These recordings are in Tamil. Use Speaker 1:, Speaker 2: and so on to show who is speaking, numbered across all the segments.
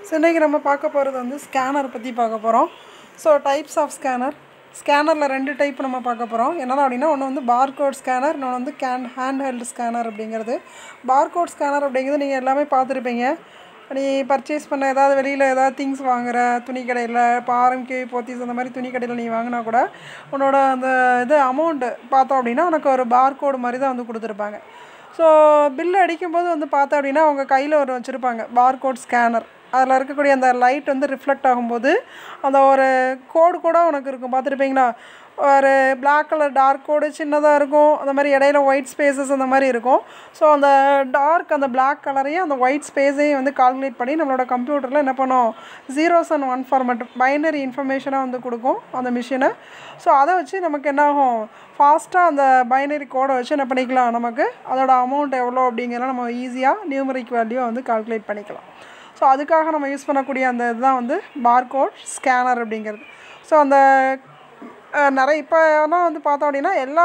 Speaker 1: ஸோ இன்றைக்கி நம்ம பார்க்க போகிறது வந்து ஸ்கேனர் பற்றி பார்க்க போகிறோம். So types of scanner. ஸ்கேனரில் 2 டைப் நம்ம பார்க்க போகிறோம். என்னென்னா அப்படின்னா, ஒன்று வந்து பார்கோட் ஸ்கேனர், இன்னொன்று வந்து ஹேண்ட் ஹெல்டு ஸ்கேனர் அப்படிங்கிறது. பார்கோட் ஸ்கேனர் அப்படிங்கிறது நீங்கள் எல்லாமே பார்த்துருப்பீங்க. நீ பர்ச்சேஸ் பண்ண ஏதாவது வெளியில் ஏதாவது திங்ஸ் வாங்குகிற துணி கடையில், இப்போ ஆர்எம்கே, போத்தீஸ் அந்த மாதிரி துணி கடையில் நீ வாங்கினா கூட உன்னோட அந்த அமௌண்ட்டு பார்த்தோம் அப்படின்னா உனக்கு ஒரு பார்கோடு மாதிரி தான் வந்து கொடுத்துருப்பாங்க. ஸோ பில்லு அடிக்கும்போது வந்து பார்த்தோம் அப்படின்னா அவங்க கையில் ஒரு வச்சுருப்பாங்க பார்கோட் ஸ்கேனர். அதில் இருக்கக்கூடிய அந்த லைட் வந்து ரிஃப்ளெக்ட் ஆகும்போது அந்த ஒரு கோடு கூட உனக்கு இருக்கும், பார்த்துருப்பீங்களா? ஒரு பிளாக் கலர் டார்க் கோடு சின்னதாக இருக்கும், அந்த மாதிரி இடையில ஒயிட் ஸ்பேசஸ் அந்த மாதிரி இருக்கும். ஸோ அந்த டார்க் அந்த பிளாக் கலரையும் அந்த ஒயிட் ஸ்பேஸையும் வந்து கால்குலேட் பண்ணி நம்மளோட கம்ப்யூட்டரில் என்ன பண்ணோம், 0s and 1 ஃபார்மேட் பைனரி இன்ஃபர்மேஷனாக வந்து கொடுக்கும் அந்த மிஷினை. ஸோ அதை வச்சு நமக்கு என்ன ஆகும், ஃபாஸ்ட்டாக அந்த பைனரி கோடை வச்சு என்ன பண்ணிக்கலாம், நமக்கு அதோட அமௌண்ட் எவ்வளோ அப்படிங்கிறத நம்ம ஈஸியாக நியூமரிக் வேல்யூவை வந்து கால்குலேட் பண்ணிக்கலாம். ஸோ அதுக்காக நம்ம யூஸ் பண்ணக்கூடிய அந்த இதுதான் வந்து பார்கோட் ஸ்கேனர் அப்படிங்கிறது. ஸோ அந்த நிறைய இப்போலாம் வந்து பார்த்தோம் அப்படின்னா எல்லா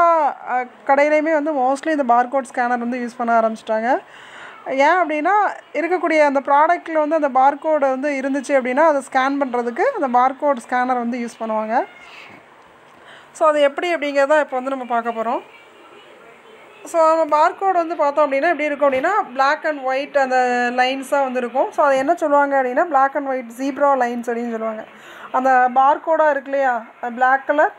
Speaker 1: கடையிலையுமே வந்து மோஸ்ட்லி இந்த பார்கோட் ஸ்கேனர் வந்து யூஸ் பண்ண ஆரம்பிச்சிட்டாங்க. ஏன் அப்படின்னா, இருக்கக்கூடிய அந்த ப்ராடக்ட்டில் வந்து அந்த பார்கோடு வந்து இருந்துச்சு அப்படின்னா அதை ஸ்கேன் பண்ணுறதுக்கு அந்த பார்கோட் ஸ்கேனர் வந்து யூஸ் பண்ணுவாங்க. ஸோ அது எப்படி அப்படிங்கிறத இப்போ வந்து நம்ம பார்க்க போகிறோம். ஸோ நம்ம பார்கோடு வந்து பார்த்தோம் அப்படின்னா எப்படி இருக்கும் அப்படின்னா, பிளாக் அண்ட் ஒயிட் அந்த லைன்ஸாக வந்து இருக்கும். ஸோ அது என்ன சொல்லுவாங்க அப்படின்னா, black and white zebra lines அப்படின்னு சொல்லுவாங்க. அந்த பார்கோடாக இருக்கு இல்லையா, பிளாக் கலர்,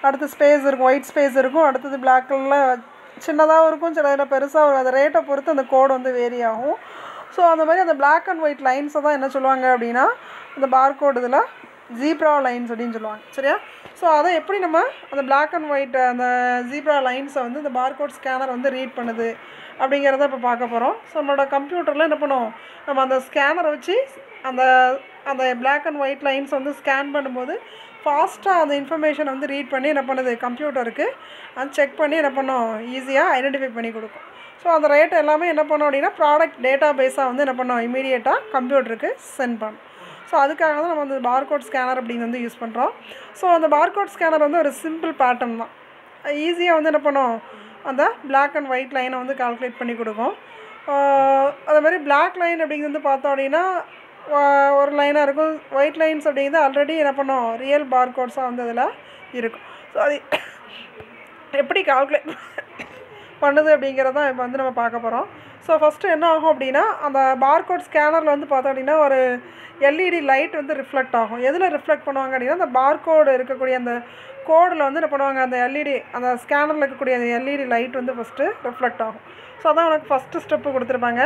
Speaker 1: அடுத்து ஸ்பேஸ் இருக்கும், ஒயிட் ஸ்பேஸ் இருக்கும், அடுத்தது பிளாக் கலரில் சின்னதாகவும் இருக்கும், சில இதில் பெருசாக வரும். அந்த ரேட்டை பொறுத்து அந்த கோடு வந்து வேரி ஆகும். ஸோ அந்த மாதிரி அந்த பிளாக் அண்ட் ஒயிட் லைன்ஸை தான் என்ன சொல்லுவாங்க அப்படின்னா, அந்த பார்கோடு இதில் ஜீப்ரா லைன்ஸ் அப்படின்னு சொல்லுவாங்க. சரியா? ஸோ அதை எப்படி நம்ம அந்த பிளாக் அண்ட் ஒயிட் அந்த ஜீப்ரா லைன்ஸை வந்து இந்த பார்கோட் ஸ்கேனர் வந்து ரீட் பண்ணுது அப்படிங்கிறத இப்போ பார்க்க போகிறோம். ஸோ நம்மளோட கம்ப்யூட்டரில் என்ன பண்ணுவோம், நம்ம அந்த ஸ்கேனரை வச்சு அந்த அந்த பிளாக் அண்ட் ஒயிட் லைன்ஸ் வந்து ஸ்கேன் பண்ணும்போது ஃபாஸ்ட்டாக அந்த இன்ஃபர்மேஷன் வந்து ரீட் பண்ணி என்ன பண்ணுது, கம்ப்யூட்டருக்கு அது செக் பண்ணி என்ன பண்ணோம், ஈஸியாக ஐடென்டிஃபை பண்ணி கொடுக்கும். ஸோ அந்த ரேட் எல்லாமே என்ன பண்ணோம் அப்படின்னா ப்ராடக்ட் டேட்டா பேஸாக வந்து என்ன பண்ணோம், இமீடியட்டாக கம்ப்யூட்டருக்கு சென்ட் பண்ணோம். ஸோ அதுக்காக தான் நம்ம வந்து பார்கோட் ஸ்கேனர் அப்படின்னு வந்து யூஸ் பண்ணுறோம். ஸோ அந்த பார்கோட் ஸ்கேனர் வந்து ஒரு சிம்பிள் பேட்டர்ன் தான். ஈஸியாக வந்து என்ன பண்ணோம், அந்த பிளாக் அண்ட் ஒயிட் லைனை வந்து கால்குலேட் பண்ணி கொடுக்கும். அது மாதிரி பிளாக் லைன் அப்படிங்கிறது வந்து பார்த்தோம் அப்படின்னா ஒரு லைனாக இருக்கும், ஒயிட் லைன்ஸ் அப்படிங்கிறது ஆல்ரெடி என்ன பண்ணோம், ரியல் பார்கோட்ஸாக வந்து அதில் இருக்கும். ஸோ அது எப்படி கால்குலேட் பண்ணுது அப்படிங்கிறதான் இப்போ வந்து நம்ம பார்க்க போகிறோம். ஸோ ஃபஸ்ட்டு என்ன ஆகும் அப்படின்னா, அந்த பார்கோட் ஸ்கேனரில் வந்து பார்த்தோம் அப்படின்னா ஒரு எல்இடி லைட் வந்து ரிஃப்ளெக்ட் ஆகும். எதில் ரிஃப்ளெக்ட் பண்ணுவாங்க அப்படின்னா, அந்த பார்கோடு இருக்கக்கூடிய அந்த கோடில் வந்து என்ன பண்ணுவாங்க, அந்த எல்இடி அந்த ஸ்கேனரில் இருக்கக்கூடிய அந்த எல்இடி லைட் வந்து ஃபஸ்ட்டு ரிஃப்ளெக்ட் ஆகும். ஸோ அதான் உனக்கு ஃபஸ்ட்டு ஸ்டெப்பு கொடுத்துருப்பாங்க,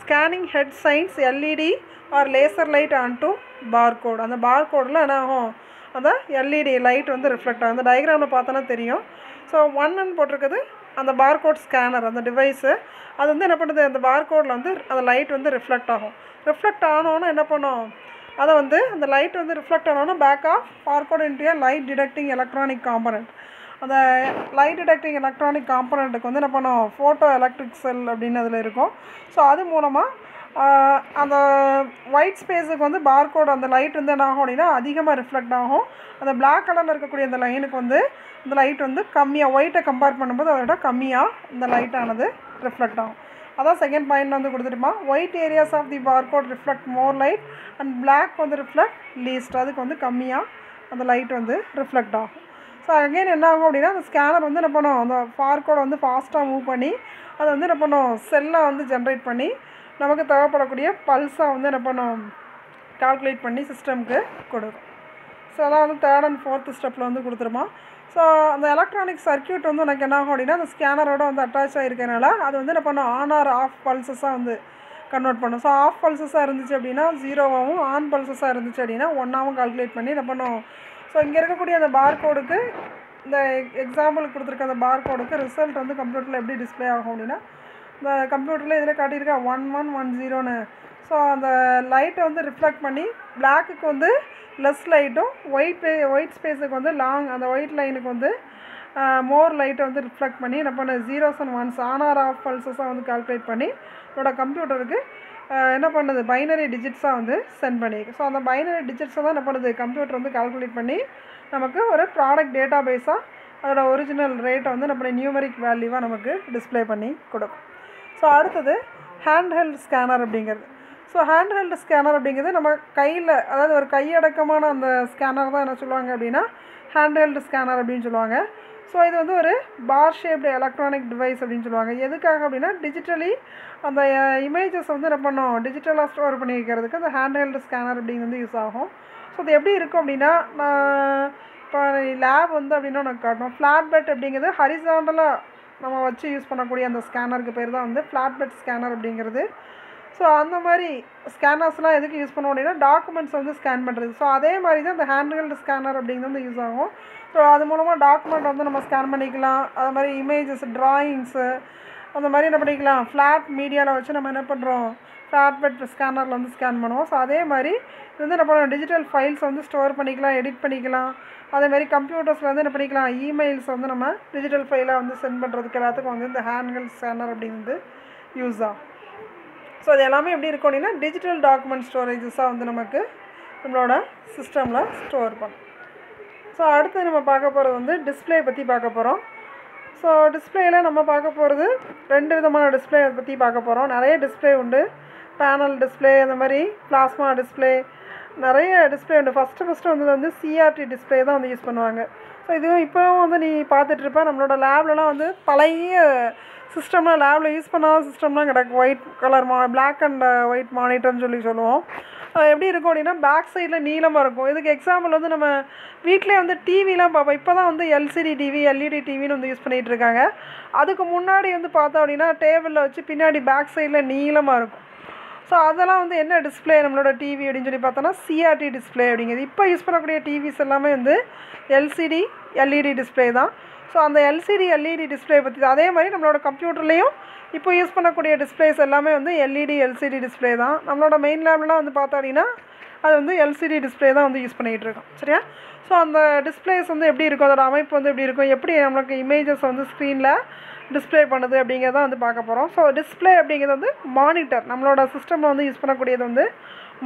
Speaker 1: scanning head shines LED or laser light on to barcode. அந்த பார்கோடில் என்ன ஆகும், அந்த எல்இடி லைட் வந்து ரிஃப்ளெக்ட் ஆகும். அந்த டயக்ராமில் பார்த்தோன்னா தெரியும். ஸோ 1ன்னு போட்டிருக்குது அந்த பார்கோட் ஸ்கேனர், அந்த டிவைஸு. அது வந்து என்ன பண்ணுது, அந்த பார்கோடில் வந்து அந்த லைட் வந்து ரிஃப்ளெக்ட் ஆகும். ரிஃப்ளெக்ட் ஆனோன்னு என்ன பண்ணும், அதை வந்து அந்த லைட் வந்து ரிஃப்ளெக்ட் ஆனோன்னா back of barcode into a light detecting electronic component. அந்த லைட் டிடெக்டிங் எலக்ட்ரானிக் காம்பனண்ட்டுக்கு வந்து என்ன பண்ணும், ஃபோட்டோ எலக்ட்ரிக் செல் அப்படின்னு அதில் இருக்கும். ஸோ அது மூலமாக அந்த ஒயிட் ஸ்பேஸுக்கு வந்து பார்கோட் அந்த லைட் வந்து என்ன ஆகும் அப்படின்னா அதிகமாக ரிஃப்ளெக்ட் ஆகும். அந்த பிளாக் கலரில் இருக்கக்கூடிய அந்த லைனுக்கு வந்து இந்த லைட் வந்து கம்மியாக, ஒயிட்டை கம்பேர் பண்ணும்போது அதோட கம்மியாக இந்த லைட்டானது ரிஃப்ளெக்ட் ஆகும். அதான் செகண்ட் பாயிண்ட் வந்து கொடுத்துட்டுமா, white areas of the barcode reflect more light and black வந்து ரிஃப்ளெக்ட் லீஸ்ட். அதுக்கு வந்து கம்மியாக அந்த லைட் வந்து ரிஃப்ளெக்ட் ஆகும். ஸோ அகெயின் என்ன ஆகும் அப்படின்னா, அந்த ஸ்கேனர் வந்து என்ன பண்ணும், அந்த பார்கோடை வந்து ஃபாஸ்ட்டாக மூவ் பண்ணி அதை வந்து என்ன பண்ணும், செல்லை வந்து ஜென்ரேட் பண்ணி நமக்கு தேவைப்படக்கூடிய பல்ஸாக வந்து என்ன பண்ணும், கால்குலேட் பண்ணி சிஸ்டம்க்கு கொடுக்கும். ஸோ அதான் வந்து 3rd and 4th ஸ்டெப்பில் வந்து கொடுத்துருமா. ஸோ அந்த எலக்ட்ரானிக் சர்க்யூட் வந்து எனக்கு என்ன ஆகும் அப்படின்னா, அந்த ஸ்கேனரோட வந்து அட்டாச் ஆகிருக்கனால அது வந்து என்ன பண்ணும், ஆன் ஆர் ஆஃப் பல்சஸாக வந்து கன்வெர்ட் பண்ணும். ஸோ ஆஃப் பல்சஸாக இருந்துச்சு அப்படின்னா 0வாகவும், ஆன் பல்சஸாக இருந்துச்சு அப்படின்னா 1ஆகவும் கால்குலேட் பண்ணி என்ன பண்ணும். ஸோ இங்கே இருக்கக்கூடிய அந்த பார்கோடுக்கு, இந்த எக்ஸாம்பிளுக்கு கொடுத்துருக்க அந்த பார்கோடுக்கு ரிசல்ட் வந்து கம்ப்யூட்டரில் எப்படி டிஸ்பிளே ஆகும் அப்படின்னா, இந்த கம்ப்யூட்டரில் இதில் காட்டியிருக்கா 1110ன்னு. ஸோ அந்த லைட்டை வந்து ரிஃப்ளெக்ட் பண்ணி பிளாக்குக்கு வந்து லெஸ் லைட்டும், ஒயிட் ஸ்பேஸுக்கு வந்து லாங் அந்த ஒயிட் லைனுக்கு வந்து மோர் லைட்டை வந்து ரிஃப்ளெக்ட் பண்ணி என்ன பண்ண 0s and 1s on or off பல்சஸாக வந்து கால்குலேட் பண்ணி என்னோட கம்ப்யூட்டருக்கு என்ன பண்ணுது, பைனரி டிஜிட்ஸாக வந்து சென்ட் பண்ணியிருக்கு. ஸோ அந்த பைனரி டிஜிட்ஸை தான் என்ன பண்ணுது, கம்ப்யூட்டர் வந்து கால்குலேட் பண்ணி நமக்கு ஒரு ப்ராடக்ட் டேட்டா பேஸாக அதோட ஒரிஜினல் ரேட்டை வந்து நம்ம நியூமரிக் வேல்யூவாக நமக்கு டிஸ்பிளே பண்ணி கொடுக்கும். ஸோ அடுத்தது ஹேண்ட் ஹெல்ட் ஸ்கேனர் அப்படிங்கிறது. ஸோ ஹேண்ட்ஹெல்டு ஸ்கேனர் அப்படிங்கிறது நம்ம கையில், அதாவது ஒரு கையடக்கமான அந்த ஸ்கேனர் தான் என்ன சொல்லுவாங்க அப்படின்னா ஹேண்ட்ஹெல்டு ஸ்கேனர் அப்படின்னு சொல்லுவாங்க. ஸோ இது வந்து ஒரு பார் ஷேப்டு எலக்ட்ரானிக் டிவைஸ் அப்படின்னு சொல்லுவாங்க. எதுக்காக அப்படின்னா டிஜிட்டலி அந்த இமேஜஸ் வந்து என்ன பண்ணோம், டிஜிட்டலாக ஸ்டோர் பண்ணி வைக்கிறதுக்கு அந்த ஹேண்ட்ஹெல்டு ஸ்கேனர் அப்படிங்கிறது வந்து யூஸ் ஆகும். ஸோ இது எப்படி இருக்கும் அப்படின்னா, நான் இப்போ லேப் வந்து அப்படின்னா எனக்கு காட்டணும். ஃப்ளாட் பெட் அப்படிங்கிறது ஹரிசாண்டலாக நம்ம வச்சு யூஸ் பண்ணக்கூடிய அந்த ஸ்கேனருக்கு பேர் தான் வந்து ஃப்ளாட் பெட் ஸ்கேனர் அப்படிங்கிறது. ஸோ அந்த மாதிரி ஸ்கேனர்ஸ்லாம் எதுக்கு யூஸ் பண்ணுவோம் அப்படின்னா டாக்குமெண்ட்ஸ் வந்து ஸ்கேன் பண்ணுறது. ஸோ அதே மாதிரி தான் இந்த ஹேண்ட்ஹெல்டு ஸ்கேனர் அப்படிங்கிறது வந்து யூஸ் ஆகும். ஸோ அது மூலமாக டாக்குமெண்ட் வந்து நம்ம ஸ்கேன் பண்ணிக்கலாம். அது மாதிரி இமேஜஸ், ட்ராயிங்ஸு அந்த மாதிரி என்ன பண்ணிக்கலாம், ஃப்ளாட் மீடியாவில் வச்சு நம்ம என்ன பண்ணுறோம், ஃப்ளாட் பெட் ஸ்கேனரில் வந்து ஸ்கேன் பண்ணுவோம். ஸோ அதே மாதிரி இது வந்து என்ன பண்ணுவோம், டிஜிட்டல் ஃபைல்ஸ் வந்து ஸ்டோர் பண்ணிக்கலாம், எடிட் பண்ணிக்கலாம். அதேமாதிரி கம்ப்யூட்டர்ஸில் வந்து என்ன பண்ணிக்கலாம், இமெயில்ஸ் வந்து நம்ம டிஜிட்டல் ஃபைலாக வந்து சென்ட் பண்ணுறதுக்கு எல்லாத்துக்கும் வந்து இந்த ஹேண்ட்ஹெல்ட் ஸ்கேனர் அப்படிங்கிறது யூஸ் ஆகும். ஸோ அது எல்லாமே எப்படி இருக்கும் அப்படின்னா டிஜிட்டல் டாக்குமெண்ட் ஸ்டோரேஜஸாக வந்து நமக்கு நம்மளோட சிஸ்டமில் ஸ்டோர் பண்ணும். ஸோ அடுத்து நம்ம பார்க்க போகிறது வந்து டிஸ்பிளே பற்றி பார்க்க போகிறோம். ஸோ டிஸ்பிளேயில் நம்ம பார்க்க போகிறது 2 விதமான டிஸ்பிளே பற்றி பார்க்க போகிறோம். நிறைய டிஸ்பிளே உண்டு. பேனல் டிஸ்பிளே, அந்த மாதிரி பிளாஸ்மா டிஸ்பிளே, நிறைய டிஸ்பிளே உண்டு. ஃபஸ்ட்டு வந்து சிஆர்டி டிஸ்பிளே தான் வந்து யூஸ் பண்ணுவாங்க. ஸோ இதுவும் இப்போவும் வந்து நீ பார்த்துட்ருப்ப நம்மளோட லேப்லலாம் வந்து பழைய சிஸ்டம்லாம் லேபில் யூஸ் பண்ணாத சிஸ்டம்லாம் கிடக்கு. White colour black and white மானிட்டர்னு சொல்லுவோம். எப்படி இருக்கும் அப்படின்னா பேக் சைடில் நீளமாக இருக்கும். இதுக்கு எக்ஸாம்பிள் வந்து நம்ம வீட்டிலே வந்து டிவிலாம் பார்ப்போம். இப்போ தான் வந்து எல்சிடி டிவி, எல்இடி டிவின்னு வந்து யூஸ் பண்ணிகிட்ருக்காங்க. அதுக்கு முன்னாடி வந்து பார்த்தோம் அப்படின்னா டேபிளில் வச்சு பின்னாடி பேக் சைடில் நீளமாக இருக்கும். ஸோ அதெல்லாம் வந்து என்ன டிஸ்பிளே நம்மளோட டிவி அப்படின்னு சொல்லி பார்த்தோன்னா சிஆர்டி டிஸ்பிளே அப்படிங்கிறது. இப்போ யூஸ் பண்ணக்கூடிய டிவிஸ் எல்லாமே வந்து எல்சிடி, எல்இடி டிஸ்பிளே தான். ஸோ அந்த எல்சிடி, எல்இடி டிஸ்பிளே பற்றி அதே மாதிரி நம்மளோட கம்ப்யூட்டர்லேயும் இப்போ யூஸ் பண்ணக்கூடிய டிஸ்பிளேஸ் எல்லாமே வந்து எல்இடி, எல்சிடி டிஸ்பிளே தான். நம்மளோட மெயின் லேப்லாம் வந்து பார்த்தோம் அப்படின்னா அது வந்து எல்சிடி டிஸ்பிளே தான் வந்து யூஸ் பண்ணிகிட்டு இருக்கோம். சரியா? ஸோ அந்த டிஸ்பிளேஸ் வந்து எப்படி இருக்கும், அதோட அமைப்பு வந்து எப்படி இருக்கும், எப்படி நம்மளுக்கு இமேஜஸ் வந்து ஸ்க்ரீனில் டிஸ்பிளே பண்ணுது அப்படிங்கிறத வந்து பார்க்க போகிறோம். ஸோ டிஸ்பிளே அப்படிங்கிறது வந்து மானிட்டர், நம்மளோட சிஸ்டமில் வந்து யூஸ் பண்ணக்கூடியது வந்து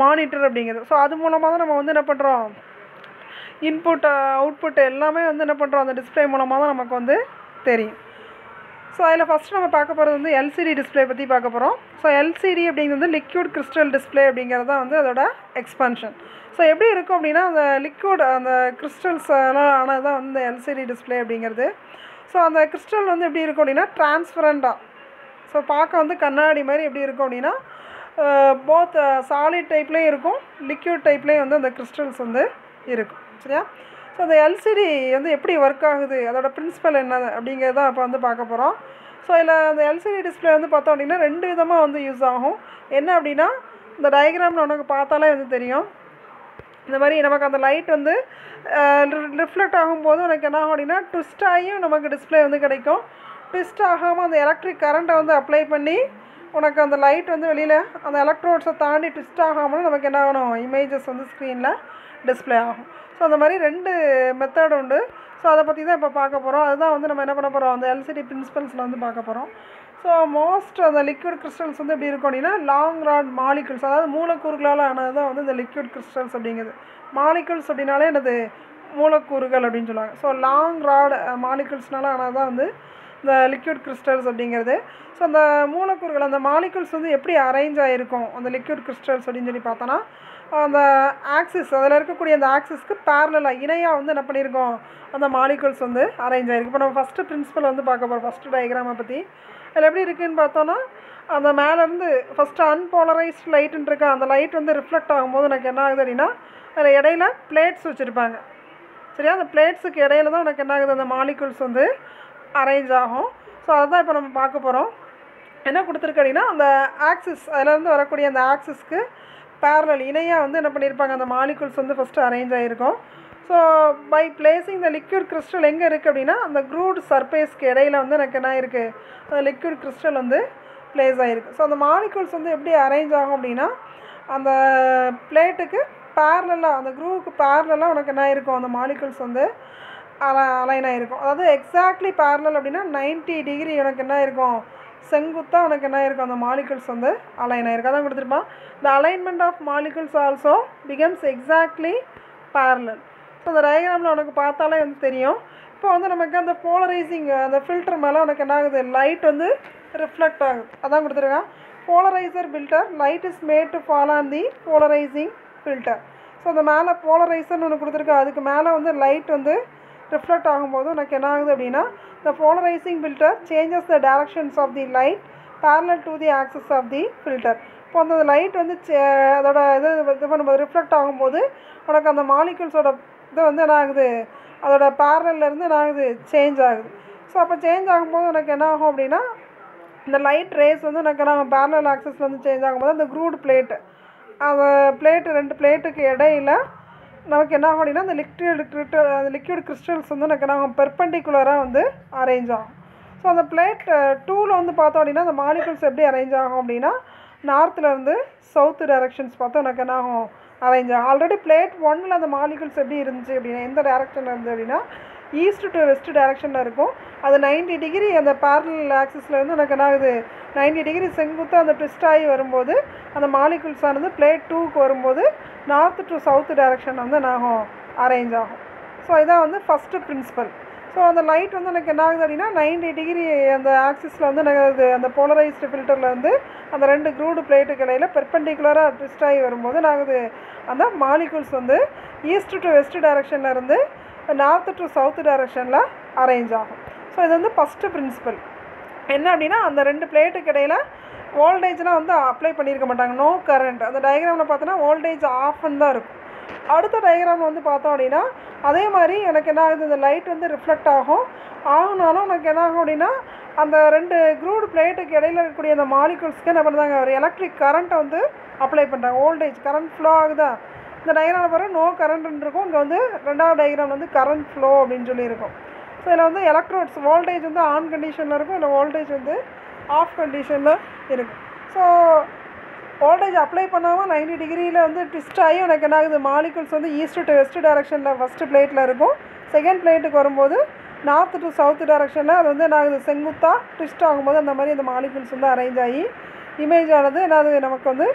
Speaker 1: மானிட்டர் அப்படிங்கிறது. ஸோ அது மூலமாக தான் நம்ம வந்து என்ன பண்ணுறோம், இன்புட், அவுட்புட் எல்லாமே வந்து என்ன பண்ணுறோம், அந்த டிஸ்பிளே மூலமாக தான் நமக்கு வந்து தெரியும். ஸோ அதில் ஃபஸ்ட்டு நம்ம பார்க்க போகிறது வந்து எல்சிடி டிஸ்பிளே பற்றி பார்க்க போகிறோம். ஸோ எல்சிடி அப்படிங்கிறது வந்து லிக்விட் கிறிஸ்டல் டிஸ்பிளே அப்படிங்கிறது தான் வந்து அதோட எக்ஸ்பென்ஷன். ஸோ எப்படி இருக்கும் அப்படின்னா அந்த லிக்விட், அந்த கிறிஸ்டல்ஸ் எல்லாம் ஆனது தான் வந்து எல்சிடி டிஸ்பிளே அப்படிங்கிறது. ஸோ அந்த கிறிஸ்டல் வந்து எப்படி இருக்கும் அப்படின்னா டிரான்ஸ்பரண்ட்டாக, ஸோ பார்க்க வந்து கண்ணாடி மாதிரி எப்படி இருக்கும் அப்படின்னா போத் சாலிட் டைப்லேயும் இருக்கும், லிக்விட் டைப்லேயும் வந்து அந்த கிறிஸ்டல்ஸ் வந்து இருக்கும். சரியா? ஸோ அந்த எல்சிடி வந்து எப்படி ஒர்க் ஆகுது, அதோட பிரின்சிபல் என்ன அப்படிங்கிறத இப்போ வந்து பார்க்க போகிறோம். ஸோ இதில் அந்த எல்சிடி டிஸ்பிளே வந்து பார்த்தோம் அப்படின்னா 2 விதமாக வந்து யூஸ் ஆகும். என்ன அப்படின்னா இந்த டயக்ராமில் உனக்கு பார்த்தாலே வந்து தெரியும். இந்த மாதிரி நமக்கு அந்த லைட் வந்து ரிஃப்ளெக்ட் ஆகும்போது உனக்கு என்ன ஆகும் அப்படின்னா ட்விஸ்ட் ஆகியும் நமக்கு டிஸ்பிளே வந்து கிடைக்கும். ட்விஸ்ட் ஆகாமல் அந்த எலக்ட்ரிக் கரண்ட்டை வந்து அப்ளை பண்ணி உனக்கு அந்த லைட் வந்து வெளியில் அந்த எலக்ட்ரோட்ஸை தாண்டி ட்விஸ்ட் ஆகாமல் நமக்கு என்ன ஆகணும், இமேஜஸ் வந்து ஸ்க்ரீனில் டிஸ்பிளே ஆகும். ஸோ அந்த மாதிரி 2 மெத்தட் உண்டு. ஸோ அதை பற்றி தான் இப்போ பார்க்க போகிறோம். அதுதான் வந்து நம்ம என்ன பண்ண போகிறோம், அந்த எல்சிடி பிரின்சிபல்ஸில் வந்து பார்க்க போகிறோம். ஸோ மோஸ்ட் அந்த லிக்விட் கிறிஸ்டல்ஸ் வந்து எப்படி இருக்கும் அப்படின்னா லாங் ராட் மாலிகுல்ஸ், அதாவது மூலக்கூறுகளால் ஆனது தான் வந்து இந்த லிக்விட் கிறிஸ்டல்ஸ் அப்படிங்கிறது. மாலிகுல்ஸ் அப்படின்னாலே என்னது, மூலக்கூறுகள் அப்படின்னு சொல்லுவாங்க. ஸோ லாங் ராட் மாலிகுல்ஸ்னால ஆனது தான் வந்து இந்த லிக்விட் கிறிஸ்டல்ஸ் அப்படிங்கிறது. ஸோ அந்த மூலக்கூறுகள், அந்த மாலிகுல்ஸ் வந்து எப்படி அரேஞ்ச் ஆகிருக்கும் அந்த லிக்விட் கிறிஸ்டல்ஸ் அப்படின்னு சொல்லி பார்த்தோன்னா அந்த ஆக்சிஸ், அதில் இருக்கக்கூடிய அந்த ஆக்சிஸ்க்கு பேரலாக இணையாக வந்து என்ன பண்ணியிருக்கோம், அந்த மாலிகுல்ஸ் வந்து அரேஞ்ச் ஆகிருக்கு. இப்போ நம்ம ஃபஸ்ட்டு பிரின்சிபல் வந்து பார்க்க போகிறோம், ஃபஸ்ட்டு டயக்ராமை பற்றி. அதில் எப்படி இருக்குதுன்னு பார்த்தோன்னா அந்த மேலேருந்து ஃபஸ்ட்டு அன்போலரைஸ்ட் லைட்டுன்னு இருக்கா, அந்த லைட் வந்து ரிஃப்ளெக்ட் ஆகும்போது எனக்கு என்ன ஆகுது அப்படின்னா அதில் இடையில பிளேட்ஸ் வச்சுருப்பாங்க. சரியா? அந்த பிளேட்ஸுக்கு இடையில தான் எனக்கு என்ன ஆகுது, அந்த மாலிகுல்ஸ் வந்து அரேஞ்ச் ஆகும். ஸோ அதுதான் இப்போ நம்ம பார்க்க போகிறோம். என்ன கொடுத்துருக்கு அப்படின்னா அந்த ஆக்சிஸ், அதிலேருந்து வரக்கூடிய அந்த ஆக்சிஸ்க்கு பேரலல் இணையாக வந்து என்ன பண்ணியிருப்பாங்க, அந்த மாலிகுல்ஸ் வந்து ஃபஸ்ட்டு அரேஞ்ச் ஆகிருக்கும். So by placing the liquid crystal எங்கே இருக்குது அப்படின்னா அந்த க்ரூட் சர்ஃபேஸ்க்கு இடையில வந்து எனக்கு என்ன இருக்குது, அந்த லிக்விட் கிறிஸ்டல் வந்து பிளேஸ் ஆகிருக்கு. ஸோ அந்த மாலிகுல்ஸ் வந்து எப்படி அரேஞ்ச் ஆகும் அப்படின்னா அந்த பிளேட்டுக்கு பேரலாக, அந்த க்ரூவுக்கு பேரலாக உனக்கு என்ன இருக்கும், அந்த மாலிகுல்ஸ் வந்து அலைன் ஆகிருக்கும். அதாவது எக்ஸாக்ட்லி பேரலல் அப்படின்னா 90 டிகிரி உனக்கு என்ன இருக்கும், செங்குத்தாக உனக்கு என்ன இருக்கும், அந்த மாலிகுல்ஸ் வந்து அலைன் ஆகிருக்கு. அதான் கொடுத்துருப்பான், the alignment of molecules also becomes exactly parallel. So அந்த டயக்ராமில் உனக்கு பார்த்தாலே வந்து தெரியும். இப்போ வந்து நமக்கு அந்த போலரைசிங், அந்த ஃபில்டர் மேலே உனக்கு என்ன ஆகுது, லைட் வந்து ரிஃப்ளெக்ட் ஆகுது. அதான் கொடுத்துருக்கான், polarizer filter, light is made to fall on the polarizing filter. So அந்த மேலே போலரைசர்னு ஒன்று கொடுத்துருக்கு, அதுக்கு மேலே வந்து லைட் வந்து ரிஃப்ளெக்ட் ஆகும்போது எனக்கு என்ன ஆகுது அப்படின்னா the polarizing filter changes the directions of the light parallel to the axis of the filter. இப்போ அந்த லைட் வந்து அதோட இது பண்ணும்போது ரிஃப்ளெக்ட் ஆகும்போது உனக்கு அந்த மாலிகுல்ஸோட இது வந்து என்ன ஆகுது, அதோட பேரலிருந்து என்ன ஆகுது, சேஞ்ச் ஆகுது. ஸோ அப்போ சேஞ்ச் ஆகும்போது எனக்கு என்ன ஆகும் அப்படின்னா இந்த லைட் ரேஸ் வந்து எனக்கு என்ன ஆகும், பேரலல் ஆக்சஸில் வந்து சேஞ்ச் ஆகும்போது அந்த க்ரூடு பிளேட்டு, அந்த பிளேட்டு 2 பிளேட்டுக்கு இடையில நமக்கு என்ன ஆகும் அப்படின்னா அந்த லிக்விட் கிறிஸ்டல்ஸ் வந்து எனக்கு என்ன ஆகும், பெர்பெண்டிகுலராக வந்து அரேஞ்ச் ஆகும். ஸோ அந்த பிளேட் 2ல் வந்து பார்த்தோம் அப்படின்னா அந்த மாலிகுல்ஸ் எப்படி அரேஞ்ச் ஆகும் அப்படின்னா நார்த்துலேருந்து சவுத்து டைரக்ஷன்ஸ் பார்த்தோம் எனக்கு என்ன ஆகும், அரேஞ்ச் ஆகும். ஆல்ரெடி பிளேட் 1ல் அந்த மாலிகுல்ஸ் எப்படி இருந்துச்சு அப்படின்னா எந்த டைரக்ஷனில் இருந்துச்சு அப்படின்னா ஈஸ்ட் டு வெஸ்ட் டைரக்ஷனில் இருக்கும். அது 90 டிகிரி அந்த பேரலல் ஆக்சிஸ்லேருந்து எனக்கு என்ன ஆகுது, 90 டிகிரி செங்குத்தாக அந்த ட்விஸ்ட் ஆகி வரும்போது அந்த மாலிகுல்ஸ் ஆனது பிளேட் 2க்கு வரும்போது நார்த் டு சவுத் டைரக்ஷன் வந்து என்ன ஆகும், அரேஞ்ச் ஆகும். ஸோ இதான் வந்து ஃபஸ்ட்டு பிரின்சிபல். ஸோ அந்த லைட் வந்து எனக்கு என்ன ஆகுது அப்படின்னா 90 டிகிரி அந்த ஆக்சிஸில் வந்து எனக்கு அந்த போலரைஸ்டு ஃபில்டரில் வந்து அந்த 2 க்ரூடு பிளேட்டுக்கு இடையில் பெர்பெண்டிகுலராக ட்விஸ்ட் ஆகி வரும்போது என்ன ஆகுது, அந்த மாலிகுல்ஸ் வந்து ஈஸ்ட் டு வெஸ்ட் டைரக்ஷனில் இருந்து நார்த்து டு சவுத்து டைரக்ஷனில் அரேஞ்ச் ஆகும். ஸோ இது வந்து ஃபஸ்ட்டு பிரின்சிபல். என்ன அப்படின்னா அந்த 2 பிளேட்டுக்கு இடையில் வோல்டேஜ்லாம் வந்து அப்ளை பண்ணியிருக்க மாட்டாங்க, நோ கரண்ட். அந்த டயக்ராமில் பார்த்தோன்னா வோல்டேஜ் ஆஃப்னு தான் இருக்கும். அடுத்த டயக்ராமில் வந்து பார்த்தோம் அப்படின்னா அதே மாதிரி எனக்கு என்ன ஆகுது, இந்த லைட் வந்து ரிஃப்ளெக்ட் ஆகுனாலும் எனக்கு என்ன ஆகும் அப்படின்னா அந்த 2 க்ரூடு பிளேட்டுக்கு இடையில் இருக்கக்கூடிய அந்த மாலிகுல்ஸ்க்கு என்ன பண்ணுறாங்க, ஒரு எலக்ட்ரிக் கரண்ட்டை வந்து அப்ளை பண்ணுறாங்க. வோல்டேஜ் கரண்ட் ஃப்ளோ ஆகுதா, இந்த டயக்ராமில் பாருங்கள் நோ கரண்ட்னு இருக்கும், இங்கே வந்து 2வது டயக்ராம் வந்து கரண்ட் ஃப்ளோ அப்படின்னு சொல்லியிருக்கும். ஸோ இதில் வந்து எலக்ட்ரோட்ஸ் வோல்டேஜ் வந்து ஆன் கண்டிஷனில் இருக்கும், இல்லை வோல்டேஜ் வந்து ஆஃப் கண்டிஷனில் இருக்கும். ஸோ வோல்டேஜ் அப்ளை பண்ணாமல் 90 டிகிரியில் வந்து ட்விஸ்ட் ஆகி எனக்கு என்ன ஆகுது, மாலிகுல்ஸ் வந்து ஈஸ்ட் டு வெஸ்ட் டைரக்ஷனில் ஃபஸ்ட்டு பிளேட்டில் இருக்கும். செகண்ட் பிளேட்டுக்கு வரும்போது நார்த் டு சவுத் டைரக்ஷனில் அது வந்து என்ன ஆகுது, செங்குத்தாக ட்விஸ்ட் ஆகும்போது அந்த மாதிரி அந்த மாலிகுல்ஸ் வந்து அரேஞ்ச் ஆகி இமேஜ் ஆனது என்னது நமக்கு வந்து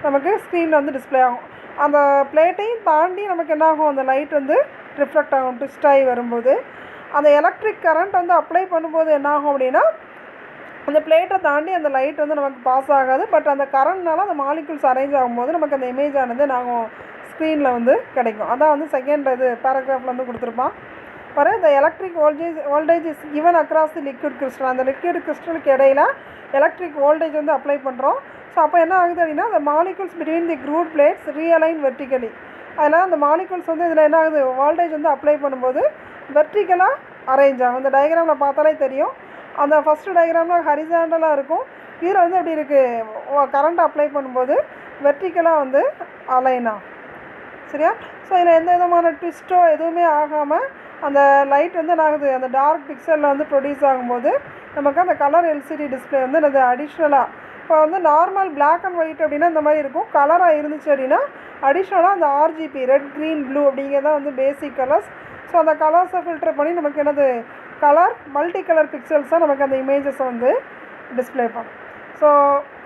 Speaker 1: நமக்கு ஸ்க்ரீனில் வந்து டிஸ்பிளே ஆகும். அந்த பிளேட்டையும் தாண்டி நமக்கு என்ன ஆகும், அந்த லைட் வந்து ரிஃப்ளெக்ட் ஆகும் ட்விஸ்ட் ஆகி வரும்போது. அந்த எலக்ட்ரிக் கரண்ட் வந்து அப்ளை பண்ணும்போது என்ன ஆகும் அப்படின்னா அந்த பிளேட்டை தாண்டி அந்த லைட் வந்து நமக்கு பாஸ் ஆகாது. பட் அந்த கரண்ட்னால அந்த மாலிகுல்ஸ் அரேஞ்ச் ஆகும்போது நமக்கு அந்த இமேஜ் ஆனது நாங்கள் ஸ்க்ரீனில் வந்து கிடைக்கும். அதான் வந்து செகண்ட் இது பேராகிராஃபில் வந்து கொடுத்துருப்பான் பாரு. இந்த electric voltage is given across the liquid crystal. அந்த லிக்விட் கிறிஸ்டலுக்கு இடையில எலக்ட்ரிக் வோல்டேஜ் வந்து அப்ளை பண்ணுறோம். ஸோ அப்போ என்ன ஆகுது அப்படின்னா அந்த molecules between the grooved plates realign vertically. அதில் அந்த மாலிகுல்ஸ் வந்து இதில் என்ன ஆகுது, வோல்டேஜ் வந்து அப்ளை பண்ணும்போது வெர்டிகலாக அரேஞ்ச் ஆகும். இந்த டயக்ராமில் பார்த்தாலே தெரியும். அந்த ஃபஸ்ட்டு டயக்ராமில் ஹரிசாண்டலாக இருக்கும், இதில் வந்து எப்படி இருக்குது, கரண்ட் அப்ளை பண்ணும்போது வெர்டிகலாக வந்து அலைன் ஆகும். சரியா? ஸோ இதில் எந்த விதமான ட்விஸ்ட்டோ எதுவுமே ஆகாமல் அந்த லைட் வந்து என்ன ஆகுது, அந்த டார்க் பிக்சரில் வந்து ப்ரொடியூஸ் ஆகும்போது நமக்கு அந்த கலர் எல்சிடி டிஸ்பிளே வந்து அது அடிஷ்னலாக இப்போ வந்து நார்மல் பிளாக் அண்ட் ஒயிட் அப்படின்னா இந்த மாதிரி இருக்கும். கலராக இருந்துச்சு அப்படின்னா அடிஷ்னலாக அந்த ஆர்ஜிபி ரெட் க்ரீன் ப்ளூ அப்படிங்கிறதான் வந்து பேசிக் கலர்ஸ். ஸோ அந்த கலர்ஸை ஃபில்டர் பண்ணி நமக்கு என்னது கலர் மல்டி கலர் பிக்சல்ஸாக நமக்கு அந்த இமேஜஸை வந்து டிஸ்பிளே பண்ணும். ஸோ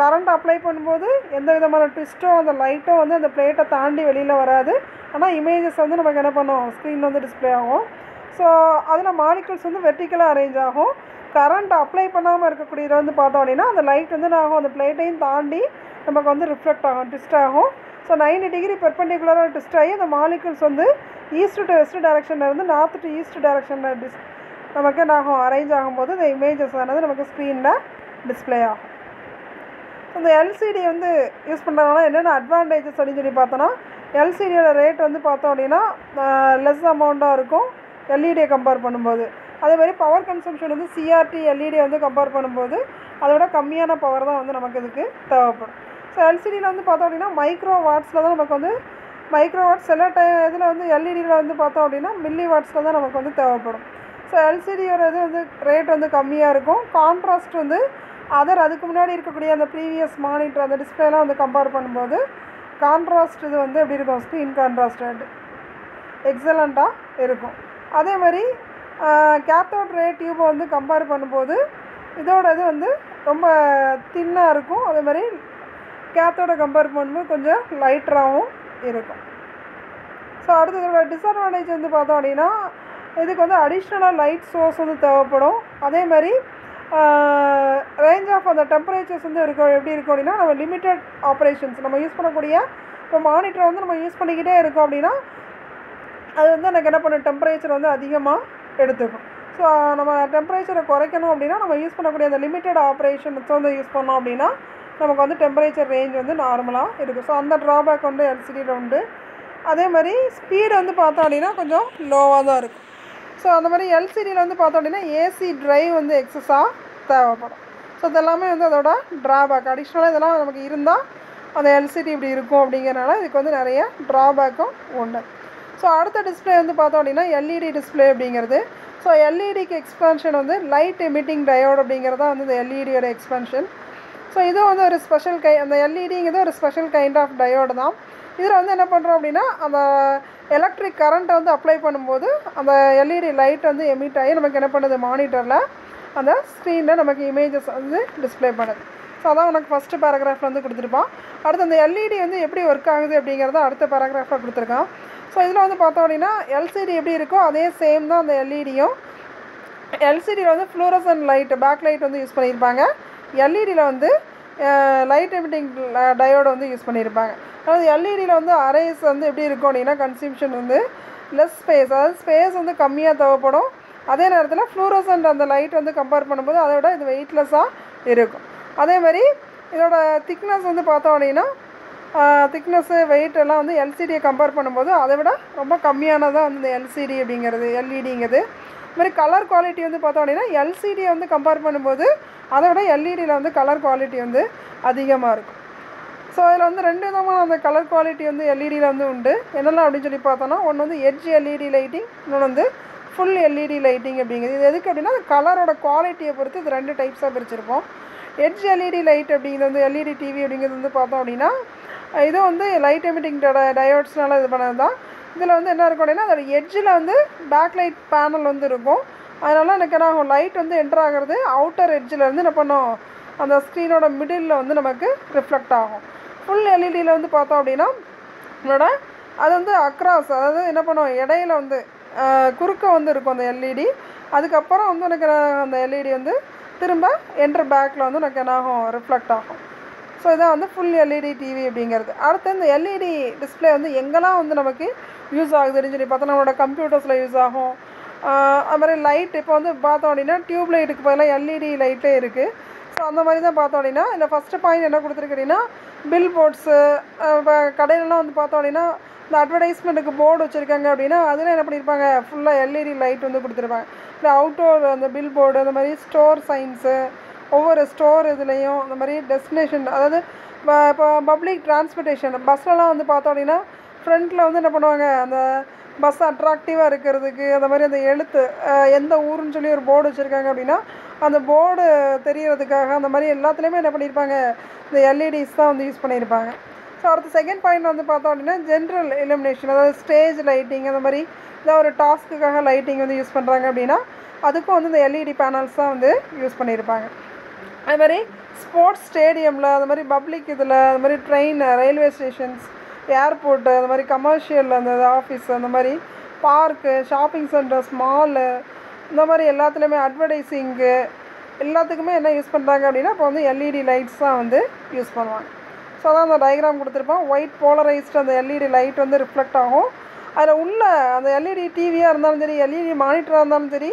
Speaker 1: கரண்ட் அப்ளை பண்ணும்போது எந்த விதமான ட்விஸ்ட்டோ அந்த லைட்டோ வந்து அந்த பிளேட்டை தாண்டி வெளியில் வராது. ஆனால் இமேஜஸ் வந்து நமக்கு என்ன பண்ணும், ஸ்க்ரீன் வந்து டிஸ்பிளே ஆகும். ஸோ அதில் மாலிகுல்ஸ் வந்து வெர்டிகலாக அரேஞ்ச் ஆகும். கரண்ட் அப்ளை பண்ணாமல் இருக்கக்கூடியது வந்து பார்த்தோம் அப்படின்னா அந்த லைட் வந்து என்ன ஆகும், அந்த பிளேட்டையும் தாண்டி நமக்கு வந்து ரிஃப்ளெக்ட் ஆகும், ட்விஸ்ட் ஆகும். ஸோ 90 டிகிரி பெர்பெண்டிகுலராக ட்விஸ்ட் ஆகி அந்த மாலிகுல்ஸ் வந்து ஈஸ்ட் டு வெஸ்ட் டைரக்ஷனில் இருந்து நார்த் டு ஈஸ்ட் டைரக்ஷனில் நமக்கு என்ன ஆகும், அரேஞ்ச் ஆகும்போது இந்த இமேஜஸ் ஆனது நமக்கு ஸ்க்ரீனில் டிஸ்பிளே ஆகும். இந்த எல்சிடி வந்து யூஸ் பண்ணுறதுனால என்னென்ன அட்வான்டேஜஸ் அப்படின்னு சொல்லி பார்த்தோன்னா எல்சிடியோட ரேட் வந்து பார்த்தோம் அப்படின்னா லெஸ் அமௌண்ட்டாக இருக்கும் எல்இடியை கம்பேர் பண்ணும்போது. அதேமாதிரி பவர் கன்சம்ஷன் வந்து சிஆர்டி எல்இடியை வந்து கம்பேர் பண்ணும்போது அதோட கம்மியான பவர் தான் வந்து நமக்கு இதுக்கு தேவைப்படும். ஸோ எல்சிடியில் வந்து பார்த்தோம் அப்படின்னா மைக்ரோ வாட்ஸில் தான் நமக்கு வந்து மைக்ரோ வாட்ஸ் சில இதில் வந்து எல்இடியில் வந்து பார்த்தோம் அப்படின்னா மில்லி வாட்ஸில் தான் நமக்கு வந்து தேவைப்படும். ஸோ எல்சிடியோட இது வந்து ரேட் வந்து கம்மியாக இருக்கும். கான்ட்ராஸ்ட் வந்து அதுக்கு முன்னாடி இருக்கக்கூடிய அந்த ப்ரீவியஸ் மானிட்டர் அந்த டிஸ்பிளேலாம் வந்து கம்பேர் பண்ணும்போது கான்ட்ராஸ்ட் இது வந்து எப்படி இருக்கும், ஸ்க்ரீன் கான்ட்ராஸ்ட் எக்ஸலண்ட்டாக இருக்கும். அதே மாதிரி கேத்தோட் ரே டியூப்பை வந்து கம்பேர் பண்ணும்போது இதோட இது வந்து ரொம்ப தின்னாக இருக்கும். அதே மாதிரி கேத்தோட கம்பேர் பண்ணும்போது கொஞ்சம் லைட்டராகவும் இருக்கும். ஸோ அடுத்து இதோட டிஸ்அட்வான்டேஜ் வந்து பார்த்தோம் அப்படின்னா இதுக்கு வந்து அடிஷ்னலாக லைட் சோர்ஸ் வந்து தேவைப்படும். அதே மாதிரி ரேஞ்ச் ஆஃப் அந்த டெம்பரேச்சர்ஸ் வந்து இருக்கும் எப்படி இருக்கும் அப்படின்னா நம்ம லிமிட்டட் ஆப்ரேஷன்ஸ் நம்ம யூஸ் பண்ணக்கூடிய இப்போ மானிட்டரை வந்து நம்ம யூஸ் பண்ணிக்கிட்டே இருக்கோம் அப்படின்னா அது வந்து எனக்கு என்ன பண்ண டெம்பரேச்சர் வந்து அதிகமாக எடுத்துக்கும். ஸோ நம்ம டெம்பரேச்சரை குறைக்கணும் அப்படின்னா நம்ம யூஸ் பண்ணக்கூடிய அந்த லிமிட்டட் ஆப்ரேஷன்ஸ் வந்து யூஸ் பண்ணோம் அப்படின்னா நமக்கு வந்து டெம்பரேச்சர் ரேஞ்ச் வந்து நார்மலாக இருக்குது. ஸோ அந்த ட்ராபேக் வந்து எல்சிடியில் உண்டு. அதே மாதிரி ஸ்பீடு வந்து பார்த்தோம் அப்படின்னா கொஞ்சம் லோவாக தான் இருக்கும். ஸோ அந்த மாதிரி எல்சிடியில் வந்து பார்த்தோம் அப்படின்னா ஏசி ட்ரைவ் வந்து எக்ஸஸாக தேவைப்படும். ஸோ இதெல்லாமே வந்து அதோட ட்ராபேக். அடிஷ்னலாக இதெல்லாம் நமக்கு இருந்தால் அந்த எல்சிடி இப்படி இருக்கும் அப்படிங்கிறனால இதுக்கு வந்து நிறைய ட்ராபேக்கும் உண்டு. ஸோ அடுத்த டிஸ்பிளே வந்து பார்த்தோம் அப்படின்னா எல்இடி டிஸ்பிளே அப்படிங்கிறது. ஸோ எல்இடிக்கு எக்ஸ்பென்ஷன் வந்து லைட் எமிட்டிங் டயோட் அப்படிங்கிறது தான் வந்து இந்த எல்இடியோட எக்ஸ்பென்ஷன். ஸோ இதுவும் வந்து ஒரு ஸ்பெஷல் அந்த எல்இடிங்கிறது ஒரு ஸ்பெஷல் கைண்ட் ஆஃப் டயோடு தான். இதில் வந்து என்ன பண்ணுறோம் அப்படின்னா அந்த எலக்ட்ரிக் கரண்ட்டை வந்து அப்ளை பண்ணும்போது அந்த எல்இடி லைட் வந்து எமிட் ஆகி நமக்கு என்ன பண்ணுது மானிட்டரில் அந்த ஸ்க்ரீனில் நமக்கு இமேஜஸ் வந்து டிஸ்பிளே பண்ணுது. ஸோ அதான் உனக்கு ஃபஸ்ட்டு பேராகிராஃபில் வந்து கொடுத்துருப்பான். அடுத்து அந்த எல்இடி வந்து எப்படி ஒர்க் ஆகுது அப்படிங்கிறத அடுத்த பேராகிராஃபில் கொடுத்துருக்கான். ஸோ இதில் வந்து பார்த்தோம் அப்படின்னா எல்சிடி எப்படி இருக்கோ அதே சேம் தான் அந்த எல்இடியும். எல்சிடியில் வந்து ஃப்ளூரசன்ட் லைட்டு பேக் லைட் வந்து யூஸ் பண்ணியிருப்பாங்க. எல்இடியில் வந்து லைட் எமிட்டிங் டயோடு வந்து யூஸ் பண்ணியிருப்பாங்க. அதாவது எல்இடியில் வந்து அரேஸ் வந்து எப்படி இருக்கும் அப்படின்னா கன்சம்ஷன் வந்து லெஸ் ஸ்பேஸ், அதாவது ஸ்பேஸ் வந்து கம்மியாக தேவைப்படும். அதே நேரத்தில் ஃப்ளூரசன்ட் அந்த லைட் வந்து கம்பேர் பண்ணும்போது அதை விட இது வெயிட்லெஸ்ஸாக இருக்கும். அதே மாதிரி இதோட திக்னஸ் வந்து பார்த்தோம் அப்படின்னா திக்னஸ்ஸு வெயிட் எல்லாம் வந்து எல்சிடியை கம்பேர் பண்ணும்போது அதை விட ரொம்ப கம்மியானதான் வந்து இந்த எல்சிடி அப்படிங்கிறது எல்இடிங்கிறது. இதுமாதிரி கலர் குவாலிட்டி வந்து பார்த்தோம் அப்படின்னா எல்சிடியை வந்து கம்பேர் பண்ணும்போது அதை விட எல்இடியில் வந்து கலர் குவாலிட்டி வந்து அதிகமாக இருக்கும். ஸோ இதில் வந்து ரெண்டு விதமான அந்த கலர் குவாலிட்டி வந்து எல்இடியில் வந்து உண்டு. என்னெல்லாம் அப்படின்னு சொல்லி பார்த்தோன்னா ஒன்று வந்து எட்ஜ் எல்இடி லைட்டிங், இன்னொன்று வந்து ஃபுல் எல்இடி லைட்டிங் அப்படிங்கிறது. இது எதுக்கு அப்படின்னா அந்த கலரோட குவாலிட்டியை பொறுத்து இது ரெண்டு டைப்ஸாக பிரிச்சிருப்போம். எட்ஜ் எல்இடி லைட் அப்படிங்கிறது வந்து எல்இடி டிவி அப்படிங்கிறது வந்து பார்த்தோம் அப்படின்னா இது வந்து லைட் எமிட்டிங் டயோட்ஸ்னால இது பண்ணது தான். இதில் வந்து என்ன இருக்கும் அப்படின்னா அதோட எட்ஜில் வந்து பேக் லைட் பேனல் வந்து இருக்கும். அதனால எனக்கு என்ன ஆகும் லைட் வந்து என்டர் ஆகிறது அவுட்டர் எட்ஜில் இருந்து என்ன பண்ணும் அந்த ஸ்க்ரீனோட மிடில் வந்து நமக்கு ரிஃப்ளெக்ட் ஆகும். ஃபுல் எல்இடியில் வந்து பார்த்தோம் அப்படின்னா நம்மளோட அது வந்து அக்ராஸ், அதாவது என்ன பண்ணுவோம் இடையில வந்து குறுக்க வந்து இருக்கும் அந்த எல்இடி. அதுக்கப்புறம் வந்து எனக்கு அந்த எல்இடி வந்து திரும்ப என்டர் பேக்கில் வந்து எனக்கு என்ன ஆகும் ரிஃப்ளெக்ட் ஆகும். ஸோ இதான் வந்து ஃபுல் எல்இடி டிவி அப்படிங்கிறது. அடுத்து இந்த எல்இடி டிஸ்பிளே வந்து எங்கெல்லாம் வந்து நமக்கு யூஸ் ஆகுது அப்படின்னு சொல்லி பார்த்தா நம்மளோட கம்ப்யூட்டர்ஸில் யூஸ் ஆகும். அது மாதிரி லைட் இப்போ வந்து பார்த்தோம் அப்படின்னா டியூப் லைட்டுக்கு பதிலாக எல்இடி லைட்டே இருக்குது. ஸோ அந்த மாதிரி தான் பார்த்தோம் அப்படின்னா இந்த ஃபஸ்ட்டு பாயிண்ட் என்ன கொடுத்துருக்கீங்கன்னா பில் போர்ட்ஸு இப்போ கடையிலலாம் வந்து பார்த்தோம் அப்படின்னா இந்த அட்வர்டைஸ்மெண்ட்டுக்கு போர்டு வச்சுருக்காங்க அப்படின்னா அதில் என்ன பண்ணியிருப்பாங்க ஃபுல்லாக எல்இடி லைட் வந்து கொடுத்துருப்பாங்க. இந்த அவுட்டோர் அந்த பில் போர்டு அந்த மாதிரி ஸ்டோர் சைன்ஸு ஒவ்வொரு ஸ்டோர் இதுலேயும் அந்த மாதிரி டெஸ்டினேஷன், அதாவது இப்போ பப்ளிக் டிரான்ஸ்போர்ட்டேஷன் பஸ்லலாம் வந்து பார்த்தோம் அப்படின்னா ஃப்ரண்ட்டில் வந்து என்ன பண்ணுவாங்க அந்த பஸ் அட்ராக்டிவாக இருக்கிறதுக்கு அந்த மாதிரி அந்த எழுத்து எந்த ஊருன்னு சொல்லி ஒரு போர்டு வச்சுருக்காங்க அப்படின்னா அந்த போர்டு தெரியறதுக்காக அந்த மாதிரி எல்லாத்துலேயுமே என்ன பண்ணியிருப்பாங்க இந்த எல்இடிஸ் தான் வந்து யூஸ் பண்ணியிருப்பாங்க. ஸோ அடுத்த செகண்ட் பாயிண்ட் வந்து பார்த்தோம் அப்படின்னா ஜென்ரல் இலுமினேஷன், அதாவது ஸ்டேஜ் லைட்டிங் அந்த மாதிரி ஏதாவது ஒரு டாஸ்க்குக்காக லைட்டிங் வந்து யூஸ் பண்ணுறாங்க அப்படின்னா அதுக்கும் வந்து இந்த எல்இடி பேனல்ஸ் தான் வந்து யூஸ் பண்ணியிருப்பாங்க. அது மாதிரி ஸ்போர்ட்ஸ் ஸ்டேடியமில் அது மாதிரி பப்ளிக் இதில் அது மாதிரி ட்ரெயின் ரயில்வே ஸ்டேஷன்ஸ் ஏர்போர்ட்டு அந்த மாதிரி கமர்ஷியல் அந்த ஆஃபீஸ் அந்த மாதிரி பார்க்கு ஷாப்பிங் சென்டர்ஸ் மாலு இந்த மாதிரி எல்லாத்துலேயுமே அட்வர்டைஸிங்கு எல்லாத்துக்குமே என்ன யூஸ் பண்ணுறாங்க அப்படின்னா இப்போ வந்து எல்இடி லைட்ஸ் தான் வந்து யூஸ் பண்ணுவாங்க. ஸோ அதான் அந்த டயக்ராம் கொடுத்துருப்போம். ஒயிட் போலரைஸ்டு அந்த எல்இடி லைட் வந்து ரிஃப்ளெக்ட் ஆகும். அதில் உள்ள அந்த எல்இடி டிவியாக இருந்தாலும் சரி எல்இடி மானிட்டராக இருந்தாலும் சரி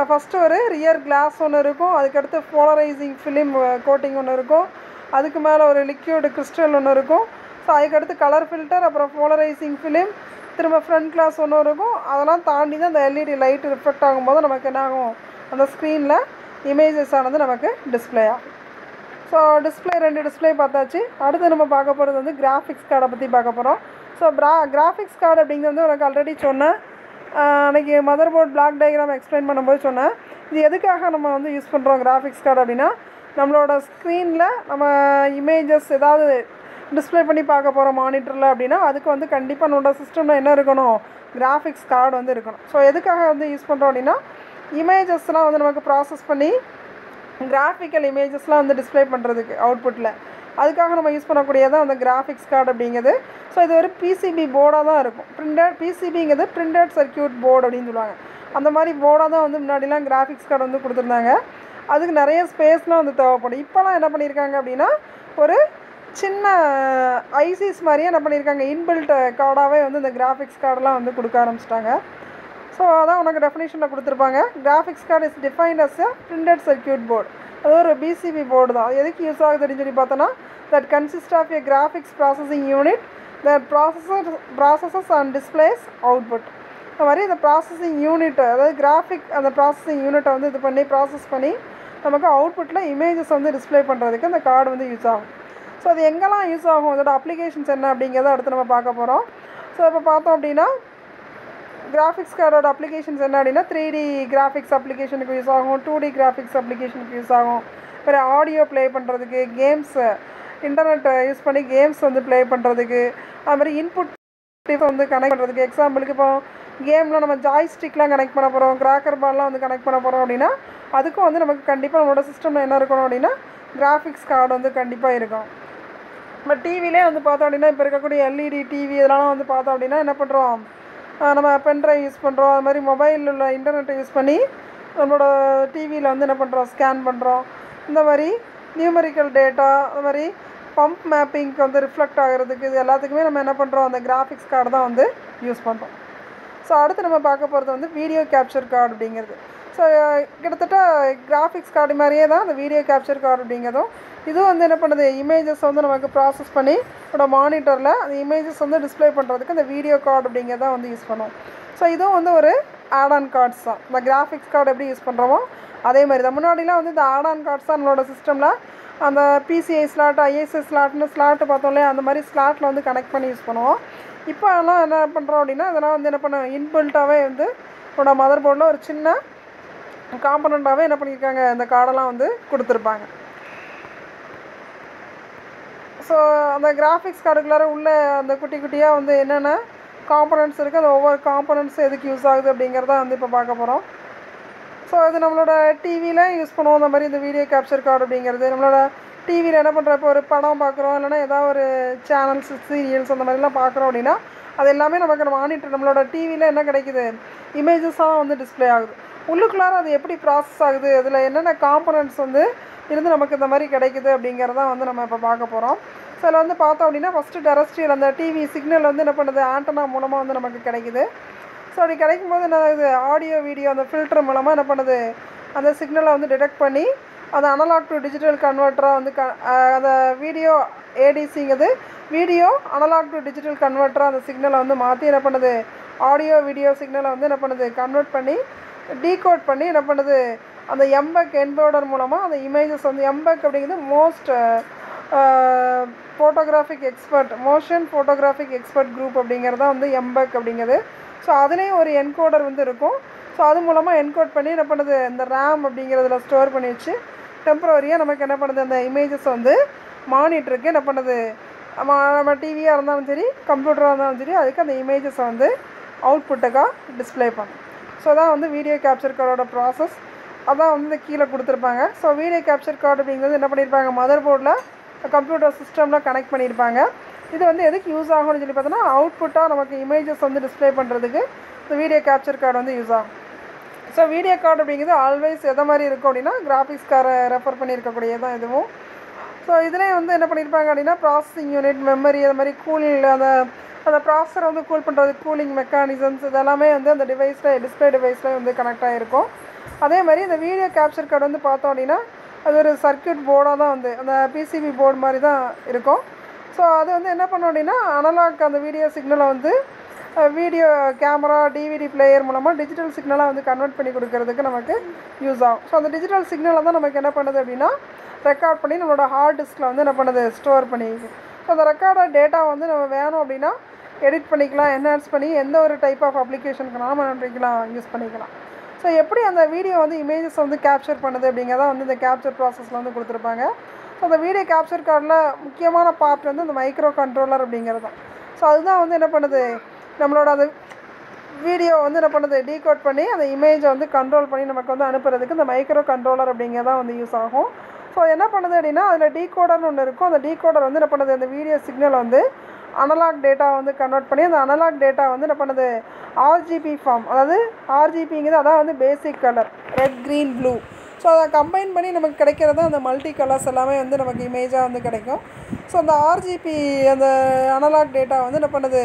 Speaker 1: ஃபஸ்ட்டு ஒரு ரியர் கிளாஸ் ஒன்று இருக்கும். அதுக்கடுத்து போலரைசிங் ஃபிலிம் கோட்டிங் ஒன்று இருக்கும். அதுக்கு மேலே ஒரு லிக்யூடு கிறிஸ்டல் ஒன்று இருக்கும். ஸோ அதுக்கடுத்து கலர் ஃபில்டர், அப்புறம் போலரைசிங் ஃபிலிம், திரும்ப ஃப்ரண்ட் கிளாஸ் ஒன்று இருக்கும். அதெல்லாம் தாண்டி தான் அந்த எல்இடி லைட் ரிஃப்ளெக்ட் ஆகும்போது நமக்கு என்ன ஆகும் அந்த ஸ்க்ரீனில் இமேஜஸ் ஆனது நமக்கு டிஸ்பிளே ஆகும். ஸோ டிஸ்பிளே ரெண்டு டிஸ்பிளே பார்த்தாச்சு. அடுத்து நம்ம பார்க்க போகிறது வந்து கிராஃபிக்ஸ் கார்டை பற்றி பார்க்க போகிறோம். ஸோ கிராஃபிக்ஸ் கார்டு அப்படிங்கிறது வந்து உனக்கு ஆல்ரெடி சொன்னேன் அன்றைக்கி motherboard block diagram explain பண்ணும்போது சொன்னேன். இது எதுக்காக நம்ம வந்து யூஸ் பண்ணுறோம் கிராஃபிக்ஸ் கார்டு அப்படின்னா நம்மளோட ஸ்க்ரீனில் நம்ம இமேஜஸ் ஏதாவது டிஸ்பிளே பண்ணி பார்க்க போகிறோம் மானிட்டரில் அப்படின்னா அதுக்கு வந்து கண்டிப்பாக நம்மளோட சிஸ்டமில் என்ன இருக்கணும் கிராஃபிக்ஸ் கார்டு வந்து இருக்கணும். ஸோ எதுக்காக வந்து யூஸ் பண்ணுறோம் அப்படின்னா இமேஜஸ்லாம் வந்து நமக்கு ப்ராசஸ் பண்ணி கிராஃபிக்கல் இமேஜஸ்லாம் வந்து டிஸ்பிளே பண்ணுறதுக்கு அவுட்புட்டில் அதுக்காக நம்ம யூஸ் பண்ணக்கூடியதான் அந்த கிராஃபிக்ஸ் கார்டு அப்படிங்கிறது. ஸோ இது ஒரு பிசிபி போர்டாக தான் இருக்கும். பிரிண்டட் பிசிபிங்கிறது பிரிண்டட் சர்க்கியூட் போர்டு அப்படின்னு சொல்லுவாங்க. அந்த மாதிரி போர்டாக தான் வந்து முன்னாடிலாம் கிராஃபிக்ஸ் கார்டு வந்து கொடுத்துருந்தாங்க. அதுக்கு நிறைய ஸ்பேஸ்லாம் வந்து தேவைப்படும். இப்போலாம் என்ன பண்ணியிருக்காங்க அப்படின்னா ஒரு சின்ன ஐசிஸ் மாதிரியே என்ன பண்ணியிருக்காங்க, இன்பில்ட் கார்டாகவே வந்து இந்த கிராஃபிக்ஸ் கார்டெலாம் வந்து கொடுக்க ஆரம்பிச்சிட்டாங்க. ஸோ அதான் உனக்கு டெஃபினேஷனில் கொடுத்துருப்பாங்க. Graphics card is defined as a printed circuit board. அது ஒரு பிசிபி போர்டு தான். எதுக்கு யூஸ் ஆகுது அப்படின்னு சொல்லி பார்த்தோன்னா, that consist of a graphics processing unit that processes and displays output. இந்த மாதிரி இந்த ப்ராசஸிங் யூனிட், அதாவது கிராஃபிக் அந்த ப்ராசஸிங் யூனிட்டை வந்து இது பண்ணி ப்ராசஸ் பண்ணி நமக்கு அவுட்புட்டில் இமேஜஸ் வந்து டிஸ்பிளே பண்ணுறதுக்கு அந்த கார்டு வந்து யூஸ் ஆகும். ஸோ அது எங்கெல்லாம் யூஸ் ஆகும், அதோட அப்ளிகேஷன்ஸ் என்ன அப்படிங்கிறத அடுத்து நம்ம பார்க்க போகிறோம். ஸோ இப்போ பார்த்தோம் அப்படின்னா கிராஃபிக்ஸ் கார்டோட அப்ளிகேஷன்ஸ் என்ன அப்படின்னா 3D கிராஃபிக்ஸ் அப்ளிகேஷனுக்கு யூஸ் ஆகும், 2D கிராஃபிக்ஸ் அப்ளிகேஷனுக்கு யூஸ் ஆகும், வேறு ஆடியோ ப்ளே பண்ணுறதுக்கு, கேம்ஸு இன்டர்நெட் யூஸ் பண்ணி கேம்ஸ் வந்து ப்ளே பண்ணுறதுக்கு, அதுமாதிரி இன்புட் வந்து கனெக்ட் பண்ணுறதுக்கு. எக்ஸாம்பிளுக்கு இப்போ கேமில் நம்ம ஜாய்ஸ்டிக்லாம் கனெக்ட் பண்ண போகிறோம், கிராக்கர் பால்லாம் வந்து கனெக்ட் பண்ண போகிறோம் அப்படின்னா அதுக்கும் வந்து நமக்கு கண்டிப்பாக நம்மளோட சிஸ்டமில் என்ன இருக்கணும் அப்படின்னா கிராஃபிக்ஸ் கார்டு வந்து கண்டிப்பாக இருக்கும். நம்ம டிவிலே வந்து பார்த்தோம் அப்படின்னா இப்போ இருக்கக்கூடிய எல்இடி டிவி இதெல்லாம் வந்து பார்த்தோம் அப்படின்னா என்ன பண்ணுறோம், நம்ம பென்ட்ரைவ் யூஸ் பண்ணுறோம், அது மாதிரி மொபைலில் உள்ள இன்டர்நெட்டை யூஸ் பண்ணி நம்மளோட டிவியில் வந்து என்ன பண்ணுறோம், ஸ்கேன் பண்ணுறோம். இந்த மாதிரி நியூமெரிக்கல் டேட்டா, அது மாதிரி பம்ப் மேப்பிங்க்கு வந்து ரிஃப்ளெக்ட் ஆகிறதுக்கு இது எல்லாத்துக்குமே நம்ம என்ன பண்ணுறோம், அந்த கிராஃபிக்ஸ் கார்டு தான் வந்து யூஸ் பண்ணுறோம். ஸோ அடுத்து நம்ம பார்க்க போகிறது வந்து வீடியோ கேப்சர் கார்டு அப்படிங்கிறது. ஸோ கிட்டத்தட்ட கிராஃபிக்ஸ் கார்டு மாதிரியே தான் அந்த வீடியோ கேப்சர் கார்டு அப்படிங்கிறதும். இதுவும் வந்து என்ன பண்ணுது, இமேஜஸ் வந்து நமக்கு ப்ராசஸ் பண்ணி நம்மளோட மானிட்டரில் அந்த இமேஜஸ் வந்து டிஸ்பிளே பண்ணுறதுக்கு இந்த வீடியோ கார்டு அப்படிங்கிறத வந்து யூஸ் பண்ணுவோம். ஸோ இதுவும் வந்து ஒரு ஆட்-ஆன் கார்ட்ஸ் தான். இந்த கிராஃபிக்ஸ் கார்டு எப்படி யூஸ் பண்ணுறோமோ அதே மாதிரி தான். முன்னாடிலாம் வந்து இந்த ஆட்-ஆன் கார்ட்ஸ் தான் நம்மளோட சிஸ்டமில் அந்த பிசிஐ ஸ்லாட், ஐஎஸ்எஸ் ஸ்லாட்னு ஸ்லாட்டு பார்த்தோம்லே அந்த மாதிரி ஸ்லாட்டில் வந்து கனெக்ட் பண்ணி யூஸ் பண்ணுவோம். இப்போ எல்லாம் என்ன பண்ணுறோம் அப்படின்னா இதெல்லாம் வந்து என்ன பண்ண இன்பில்ட்டாகவே வந்து நம்மளோட மதர் போர்டில் ஒரு சின்ன காம்பனண்ட்டாகவே என்ன பண்ணியிருக்காங்க, இந்த கார்டெல்லாம் வந்து கொடுத்துருப்பாங்க. ஸோ அந்த கிராஃபிக்ஸ் கார்டுக்குள்ளார உள்ள அந்த குட்டி குட்டியாக வந்து என்னென்ன காம்பனண்ட்ஸ் இருக்குது, அந்த ஒவ்வொரு காம்பனண்ட்ஸும் எதுக்கு யூஸ் ஆகுது அப்படிங்கிறத வந்து இப்போ பார்க்க போகிறோம். ஸோ இது நம்மளோட டிவியில் யூஸ் பண்ணுவோம். அந்த மாதிரி இந்த வீடியோ கேப்சர் கார்டு அப்படிங்கிறது நம்மளோட டிவியில் என்ன பண்ணுறப்போ ஒரு படம் பார்க்குறோம், இல்லைனா ஏதாவது ஒரு சேனல்ஸ் சீரியல்ஸ் அந்த மாதிரிலாம் பார்க்குறோம் அப்படின்னா அது எல்லாமே நமக்கு மானிட்டர் நம்மளோட டிவியில் என்ன கிடைக்குது, இமேஜஸாக வந்து டிஸ்பிளே ஆகுது. உள்ளுக்குள்ளார அது எப்படி ப்ராசஸ் ஆகுது, அதில் என்னென்ன காம்பனண்ட்ஸ் வந்து இருந்து நமக்கு இந்த மாதிரி கிடைக்குது அப்படிங்கிறதான் வந்து நம்ம இப்போ பார்க்க போகிறோம். ஸோ அதில் வந்து பார்த்தோம் அப்படின்னா ஃபஸ்ட்டு டெரஸ்ட்ரியல் அந்த டிவி சிக்னல் வந்து என்ன பண்ணுது, ஆண்டனா மூலமாக வந்து நமக்கு கிடைக்குது. ஸோ அப்படி கிடைக்கும்போது என்ன ஆகுது, ஆடியோ வீடியோ அந்த ஃபில்டர் மூலமாக என்ன பண்ணுது, அந்த சிக்னலை வந்து டிடெக்ட் பண்ணி அது அனலாக் டு டிஜிட்டல் கன்வெர்ட்டராக வந்து அந்த வீடியோ ஏடிசிங்கிறது வீடியோ அனலாக் டு டிஜிட்டல் கன்வெர்ட்டராக அந்த சிக்னலை வந்து மாற்றி என்ன பண்ணுது, ஆடியோ வீடியோ சிக்னலை வந்து என்ன பண்ணுது, கன்வெர்ட் பண்ணி டீகோட் பண்ணி என்ன பண்ணுது, அந்த எம்பெக் என்கோடர் மூலமாக அந்த இமேஜஸ் வந்து எம்பெக் அப்படிங்கிறது most photographic expert motion photographic expert group அப்படிங்கிறது தான் வந்து எம்பெக் அப்படிங்கிறது. ஸோ அதுலேயும் ஒரு என்கோடர் வந்து இருக்கும். ஸோ அது மூலமாக என்கோட் பண்ணி என்ன பண்ணுது, இந்த ரேம் அப்படிங்கிறதுல ஸ்டோர் பண்ணி வச்சு டெம்பரரியாக நமக்கு என்ன பண்ணுது, அந்த இமேஜஸ் வந்து மானிட்டருக்கு என்ன பண்ணுது, நம்ம டிவியாக இருந்தாலும் சரி கம்ப்யூட்டராக இருந்தாலும் சரி அதுக்கு அந்த இமேஜஸை வந்து அவுட்புட்டுக்காக டிஸ்பிளே பண்ணும். ஸோ அதான் வந்து வீடியோ கேப்சர் கார்டோட ப்ராசஸ். அதான் வந்து இந்த கீழே கொடுத்துருப்பாங்க. ஸோ வீடியோ கேப்சர் கார்டு அப்படிங்கிறது என்ன பண்ணியிருப்பாங்க, மதர் போர்டில் கம்ப்யூட்டர் சிஸ்டமில் கனெக்ட் பண்ணியிருப்பாங்க. இது வந்து எதுக்கு யூஸ் ஆகும்னு சொல்லி பார்த்தோன்னா அவுட்புட்டாக நமக்கு இமேஜஸ் வந்து டிஸ்பிளே பண்ணுறதுக்கு இந்த வீடியோ கேப்சர் கார்டு வந்து யூஸ் ஆகும். ஸோ வீடியோ கார்டு அப்படிங்கிறது ஆல்வேஸ் எதை மாதிரி இருக்கும் அப்படின்னா கிராஃபிக்ஸ் காரை ரெஃபர் பண்ணியிருக்கக்கூடியது தான் இதுவும். ஸோ இதில் வந்து என்ன பண்ணியிருப்பாங்க அப்படின்னா ப்ராசஸிங் யூனிட், மெமரி, அது மாதிரி கூலிங் அந்த ப்ராசஸரை வந்து கூல் பண்ணுறது கூலிங் மெக்கானிசம்ஸ் இதெல்லாமே வந்து அந்த டிவைஸில் டிஸ்பிளே டிவைஸில் வந்து கனெக்ட் ஆகிருக்கும். அதே மாதிரி இந்த வீடியோ கேப்சர் கார்டு வந்து பார்த்தோம் அப்படின்னா அது ஒரு சர்க்யூட் போர்டாக தான் வந்து அந்த பிசிபி போர்டு மாதிரி தான் இருக்கும். ஸோ அது வந்து என்ன பண்ணோம் அப்படின்னா அனலாக் அந்த வீடியோ சிக்னலை வந்து வீடியோ கேமரா டிவிடி பிளேயர் மூலமாக டிஜிட்டல் சிக்னலாக வந்து கன்வெர்ட் பண்ணி கொடுக்கறதுக்கு நமக்கு யூஸ் ஆகும். ஸோ அந்த டிஜிட்டல் சிக்னலை தான் நமக்கு என்ன பண்ணுது அப்படின்னா ரெக்கார்ட் பண்ணி நம்மளோட ஹார்ட் டிஸ்கில் வந்து என்ன பண்ணுது, ஸ்டோர் பண்ணிக்குது. ஸோ அந்த ரெக்கார்டட் டேட்டா வந்து நம்ம வேணும் அப்படின்னா எடிட் பண்ணிக்கலாம், என்ஹான்ஸ் பண்ணி எந்த ஒரு டைப் ஆஃப் அப்ளிகேஷனுக்கு நம்ம என்ன பண்ணிக்கலாம், யூஸ் பண்ணிக்கலாம். ஸோ எப்படி அந்த வீடியோ வந்து இமேஜஸ் வந்து கேப்சர் பண்ணுது அப்படிங்கிறத வந்து இந்த கேப்சர் ப்ராசஸில் வந்து கொடுத்துருப்பாங்க. ஸோ அந்த வீடியோ கேப்சர் கார்டில் முக்கியமான பார்ட் வந்து இந்த மைக்ரோ கண்ட்ரோலர் அப்படிங்கிறது தான். ஸோ அதுதான் வந்து என்ன பண்ணுது, நம்மளோட அந்த வீடியோ வந்து என்ன பண்ணுது, டீகோட் பண்ணி அந்த இமேஜை வந்து கண்ட்ரோல் பண்ணி நமக்கு வந்து அனுப்புறதுக்கு இந்த மைக்ரோ கண்ட்ரோலர் அப்படிங்கிறதான் வந்து யூஸ் ஆகும். ஸோ என்ன பண்ணுது அப்படின்னா அதில் டீகோடர்னு ஒன்று இருக்கும். அந்த டீகோடர் வந்து என்ன பண்ணுது, அந்த வீடியோ சிக்னலை வந்து அனலாக் டேட்டா வந்து கன்வெர்ட் பண்ணி அந்த அனலாக் டேட்டா வந்து என்ன பண்ணுது ஆர்ஜிபி ஃபார்ம், அதாவது ஆர்ஜிபிங்கிறது அதான் வந்து basic colour red green blue. So அதை கம்பைன் பண்ணி நமக்கு கிடைக்கிறது அந்த மல்டி கலர்ஸ் எல்லாமே வந்து நமக்கு இமேஜாக வந்து கிடைக்கும். ஸோ அந்த ஆர்ஜிபி அந்த அனலாக் டேட்டா வந்து என்ன பண்ணுது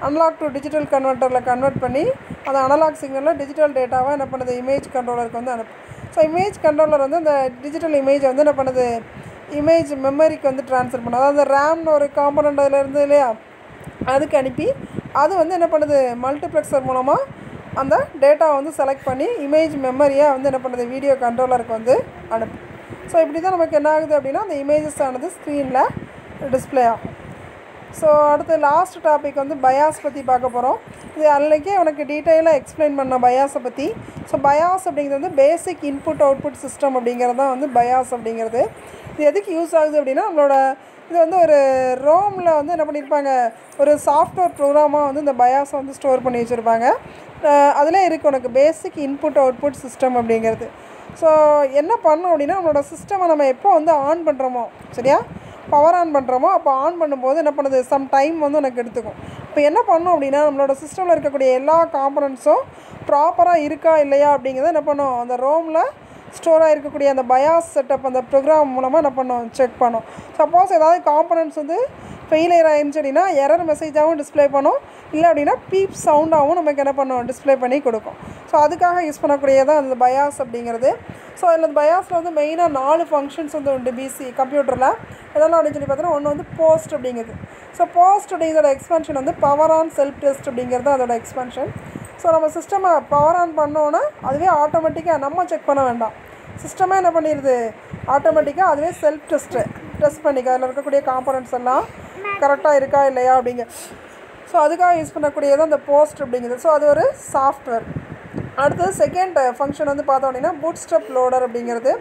Speaker 1: அனலாக் டு டிஜிட்டல் கன்வெர்ட்டரில் கன்வெர்ட் பண்ணி அந்த அனலாக் சிக்னலில் டிஜிட்டல் டேட்டாவை என்ன பண்ணுது இமேஜ் கண்ட்ரோலருக்கு வந்து அனுப்பும். ஸோ இமேஜ் கண்ட்ரோலர் வந்து அந்த டிஜிட்டல் இமேஜை வந்து என்ன பண்ணுது இமேஜ் மெமரிக்கு வந்து ட்ரான்ஸ்ஃபர் பண்ணும். அதாவது அந்த ரேம்னு ஒரு காம்பனண்ட் அதில் இருந்து இல்லையா, அதுக்கு அனுப்பி அது வந்து என்ன பண்ணுது மல்டிப்ளெக்சர் மூலமாக அந்த டேட்டாவை வந்து செலக்ட் பண்ணி இமேஜ் மெமரியாக வந்து என்ன பண்ணுது வீடியோ கண்ட்ரோலருக்கு வந்து அனுப்பும். ஸோ இப்படி தான் நமக்கு என்ன ஆகுது அப்படின்னா அந்த இமேஜஸ் ஆனது ஸ்க்ரீனில் டிஸ்பிளே ஆகும். ஸோ அடுத்து லாஸ்ட் டாபிக் வந்து பயாஸ் பற்றி பார்க்க போகிறோம். இது அன்றைக்கே உனக்கு டீட்டெயிலாக எக்ஸ்பிளைன் பண்ண பயாஸை பற்றி. ஸோ பயாஸ் அப்படிங்கிறது வந்து பேசிக் இன்புட் அவுட்புட் சிஸ்டம் அப்படிங்கிறது தான் வந்து பயாஸ் அப்படிங்கிறது. இது எதுக்கு யூஸ் ஆகுது அப்படின்னா நம்மளோட இது வந்து ஒரு ரோமில் வந்து என்ன பண்ணியிருப்பாங்க ஒரு சாஃப்ட்வேர் ப்ரோக்ராமாக வந்து இந்த பயாஸை வந்து ஸ்டோர் பண்ணி வச்சுருப்பாங்க. அதில் இருக்குது உனக்கு பேசிக் இன்புட் அவுட்புட் சிஸ்டம் அப்படிங்கிறது. ஸோ என்ன பண்ணோம் அப்படின்னா நம்மளோட சிஸ்டமை நம்ம எப்போ வந்து ஆன் பண்ணுறோமோ சரியா பவர் ஆன் பண்ணுறோமோ அப்போ ஆன் பண்ணும்போது என்ன பண்ணுது சம் டைம் வந்து எனக்கு எடுத்துக்கும். இப்போ என்ன பண்ணோம் அப்படின்னா நம்மளோட சிஸ்டமில் இருக்கக்கூடிய எல்லா காம்பனன்ட்ஸும் ப்ராப்பராக இருக்கா இல்லையா அப்படிங்கிறத என்ன பண்ணோம் அந்த ரோமில் ஸ்டோராக இருக்கக்கூடிய அந்த பயாஸ் செட்டப் அந்த ப்ரோக்ராம் மூலமாக என்ன பண்ணோம் செக் பண்ணோம். சப்போஸ் ஏதாவது காம்பனன்ட்ஸ் வந்து ஃபெயிலியர் ஆயிருந்துச்சு அப்படின்னா எரர் மெசேஜாகவும் டிஸ்பிளே பண்ணும், இல்லை அப்படின்னா பீப் சவுண்டாகவும் நமக்கு என்ன பண்ணோம் டிஸ்பிளே பண்ணி கொடுக்கும். ஸோ அதுக்காக யூஸ் பண்ணக்கூடியதான் அந்த பயாஸ் அப்படிங்கிறது. ஸோ அதில் அந்த பயாஸில் வந்து மெயினாக 4 ஃபங்க்ஷன்ஸ் வந்து உண்டு பிசி கம்ப்யூட்டரில். எதெல்லாம் அப்படின்னு சொல்லி பார்த்தோன்னா ஒன்று வந்து போஸ்ட் அப்படிங்கிறது. ஸோ போஸ்ட் அப்படிங்கிறத எக்ஸ்பென்ஷன் வந்து பவர் ஆன் செல்ஃப் டெஸ்ட் அப்படிங்கிறது அதோட எக்ஸ்பென்ஷன். ஸோ நம்ம சிஸ்டமை பவர் ஆன் பண்ணோன்னா அதுவே ஆட்டோமேட்டிக்காக நம்ம செக் பண்ண வேண்டாம், சிஸ்டமே என்ன பண்ணிடுது ஆட்டோமேட்டிக்காக அதுவே செல்ஃப் டெஸ்ட் பண்ணிக்க அதில் இருக்கக்கூடிய காம்பனன்ட்ஸ் எல்லாம் கரெக்டாக இருக்கா இல்லையா அப்படிங்க. ஸோ அதுக்காக யூஸ் பண்ணக்கூடியது அந்த போஸ்ட் அப்படிங்கிறது. ஸோ அது ஒரு சாஃப்ட்வேர். அடுத்தது செகண்ட் ஃபங்க்ஷன் வந்து பார்த்தோம் அப்படின்னா பூட்ஸ்ட்ராப் லோடர் அப்படிங்கிறது.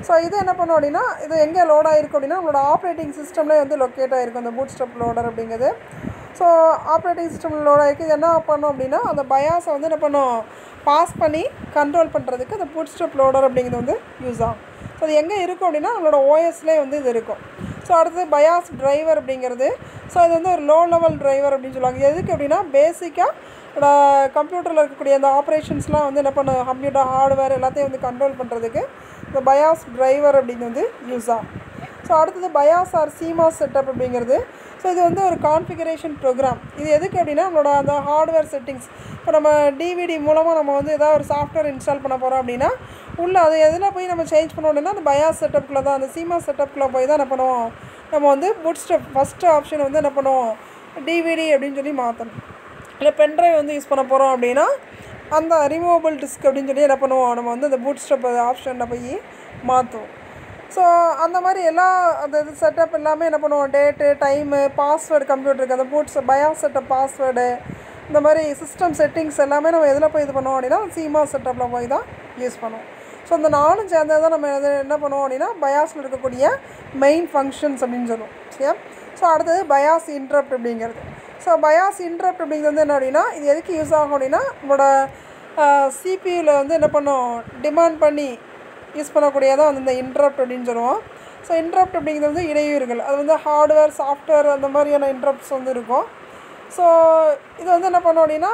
Speaker 1: ஸோ இது என்ன பண்ணோம் அப்படின்னா இது எங்கே லோட் ஆகிருக்கும் அப்படின்னா நம்மளோட ஆப்ரேட்டிங் சிஸ்டம்லேயே வந்து லொக்கேட் ஆகிருக்கும் அந்த பூட்ஸ்ட்ராப் லோடர் அப்படிங்கிறது. ஸோ ஆப்ரேட்டிங் சிஸ்டமில் லோட் ஆகிருக்கு. இது என்ன பண்ணோம் அப்படின்னா அந்த பயாஸை வந்து என்ன பண்ணோம் பாஸ் பண்ணி கண்ட்ரோல் பண்ணுறதுக்கு அந்த பூட்ஸ்ட்ராப் லோடர் அப்படிங்கிறது வந்து யூஸ் ஆகும். ஸோ அது எங்கே இருக்கும் அப்படின்னா நம்மளோட ஓஎஸ்லேயே வந்து இது இருக்கும். ஸோ அடுத்தது பயாஸ் டிரைவர் அப்படிங்கிறது. ஸோ இது வந்து ஒரு லோ லெவல் டிரைவர் அப்படின்னு சொல்லுவாங்க. எதுக்கு அப்படின்னா பேசிக்காக கம்ப்யூட்டரில் இருக்கக்கூடிய அந்த ஆப்ரேஷன்ஸ்லாம் வந்து என்ன பண்ண கம்ப்யூட்டர் ஹார்ட்வேர் எல்லாத்தையும் வந்து கண்ட்ரோல் பண்ணுறதுக்கு இந்த பயாஸ் டிரைவர் அப்படின்னு வந்து யூஸ் ஆகும். ஸோ அடுத்தது பயாஸ் ஆர் சிமாஸ் செட்டப் அப்படிங்கிறது. ஸோ இது வந்து ஒரு கான்ஃபிகரேஷன் ப்ரோக்ராம். இது எதுக்கு அப்படின்னா நம்மளோட அந்த ஹார்ட்வேர் செட்டிங்ஸ் இப்போ நம்ம டிவிடி மூலமாக நம்ம வந்து ஏதாவது ஒரு சாஃப்ட்வேர் இன்ஸ்டால் பண்ண போகிறோம் அப்படின்னா உள்ளே அது எதில் போய் நம்ம சேஞ்ச் பண்ணோம் அப்படின்னா அந்த பயாஸ் செட்டப்புக்குள்ளே தான் அந்த சிமாஸ் செட்டப்புக்குள்ளே போய் தான் என்ன பண்ணுவோம் நம்ம வந்து பூட்ஸ்ட்ராப் ஃபஸ்ட்டு ஆப்ஷன் வந்து என்ன பண்ணுவோம் டிவிடி அப்படின்னு சொல்லி மாற்றணும். இல்லை பென்ட்ரைவ் வந்து யூஸ் பண்ண போகிறோம் அப்படின்னா அந்த ரிமூவபிள் டிஸ்க் அப்படின்னு சொல்லி என்ன பண்ணுவோம் நம்ம வந்து அந்த பூட்ஸ்ட்ராப் ஆப்ஷனில் போய் மாற்றுவோம். ஸோ அந்த மாதிரி எல்லா அந்த இது செட்டப் எல்லாமே என்ன பண்ணுவோம் டேட்டு டைமு பாஸ்வேர்டு கம்ப்யூட்டருக்கு அந்த பயாஸ் செட்டப் பாஸ்வேர்டு இந்த மாதிரி சிஸ்டம் செட்டிங்ஸ் எல்லாமே நம்ம எதில் போய் இது பண்ணுவோம் அப்படின்னா சிமாஸ் செட்டப்பில் போய் தான் யூஸ் பண்ணுவோம். ஸோ இந்த 4 சேர்ந்தது தான் நம்ம என்ன பண்ணுவோம் அப்படின்னா பயாஸில் இருக்கக்கூடிய மெயின் ஃபங்க்ஷன்ஸ் அப்படின்னு சொல்லுவோம் சரியா. ஸோ அடுத்தது பயாஸ் இன்ட்ரப்ட் அப்படிங்கிறது. ஸோ பயாஸ் இன்ட்ரப்ட் அப்படிங்கிறது வந்து என்ன அப்படின்னா இது எதுக்கு யூஸ் ஆகும் அப்படின்னா நம்மளோட சிபியூவில் வந்து என்ன பண்ணோம் டிமாண்ட் பண்ணி யூஸ் பண்ணக்கூடியதான் வந்து இந்த இன்ட்ரப்ட் அப்படின்னு சொல்லுவோம். ஸோ இன்ட்ரப்ட் அப்படிங்கிறது வந்து இடையூறுகள், அது வந்து ஹார்ட்வேர் சாஃப்ட்வேர் அந்த மாதிரியான இன்ட்ரப்ட்ஸ் வந்து இருக்கும். ஸோ இது வந்து என்ன பண்ணோம் அப்படின்னா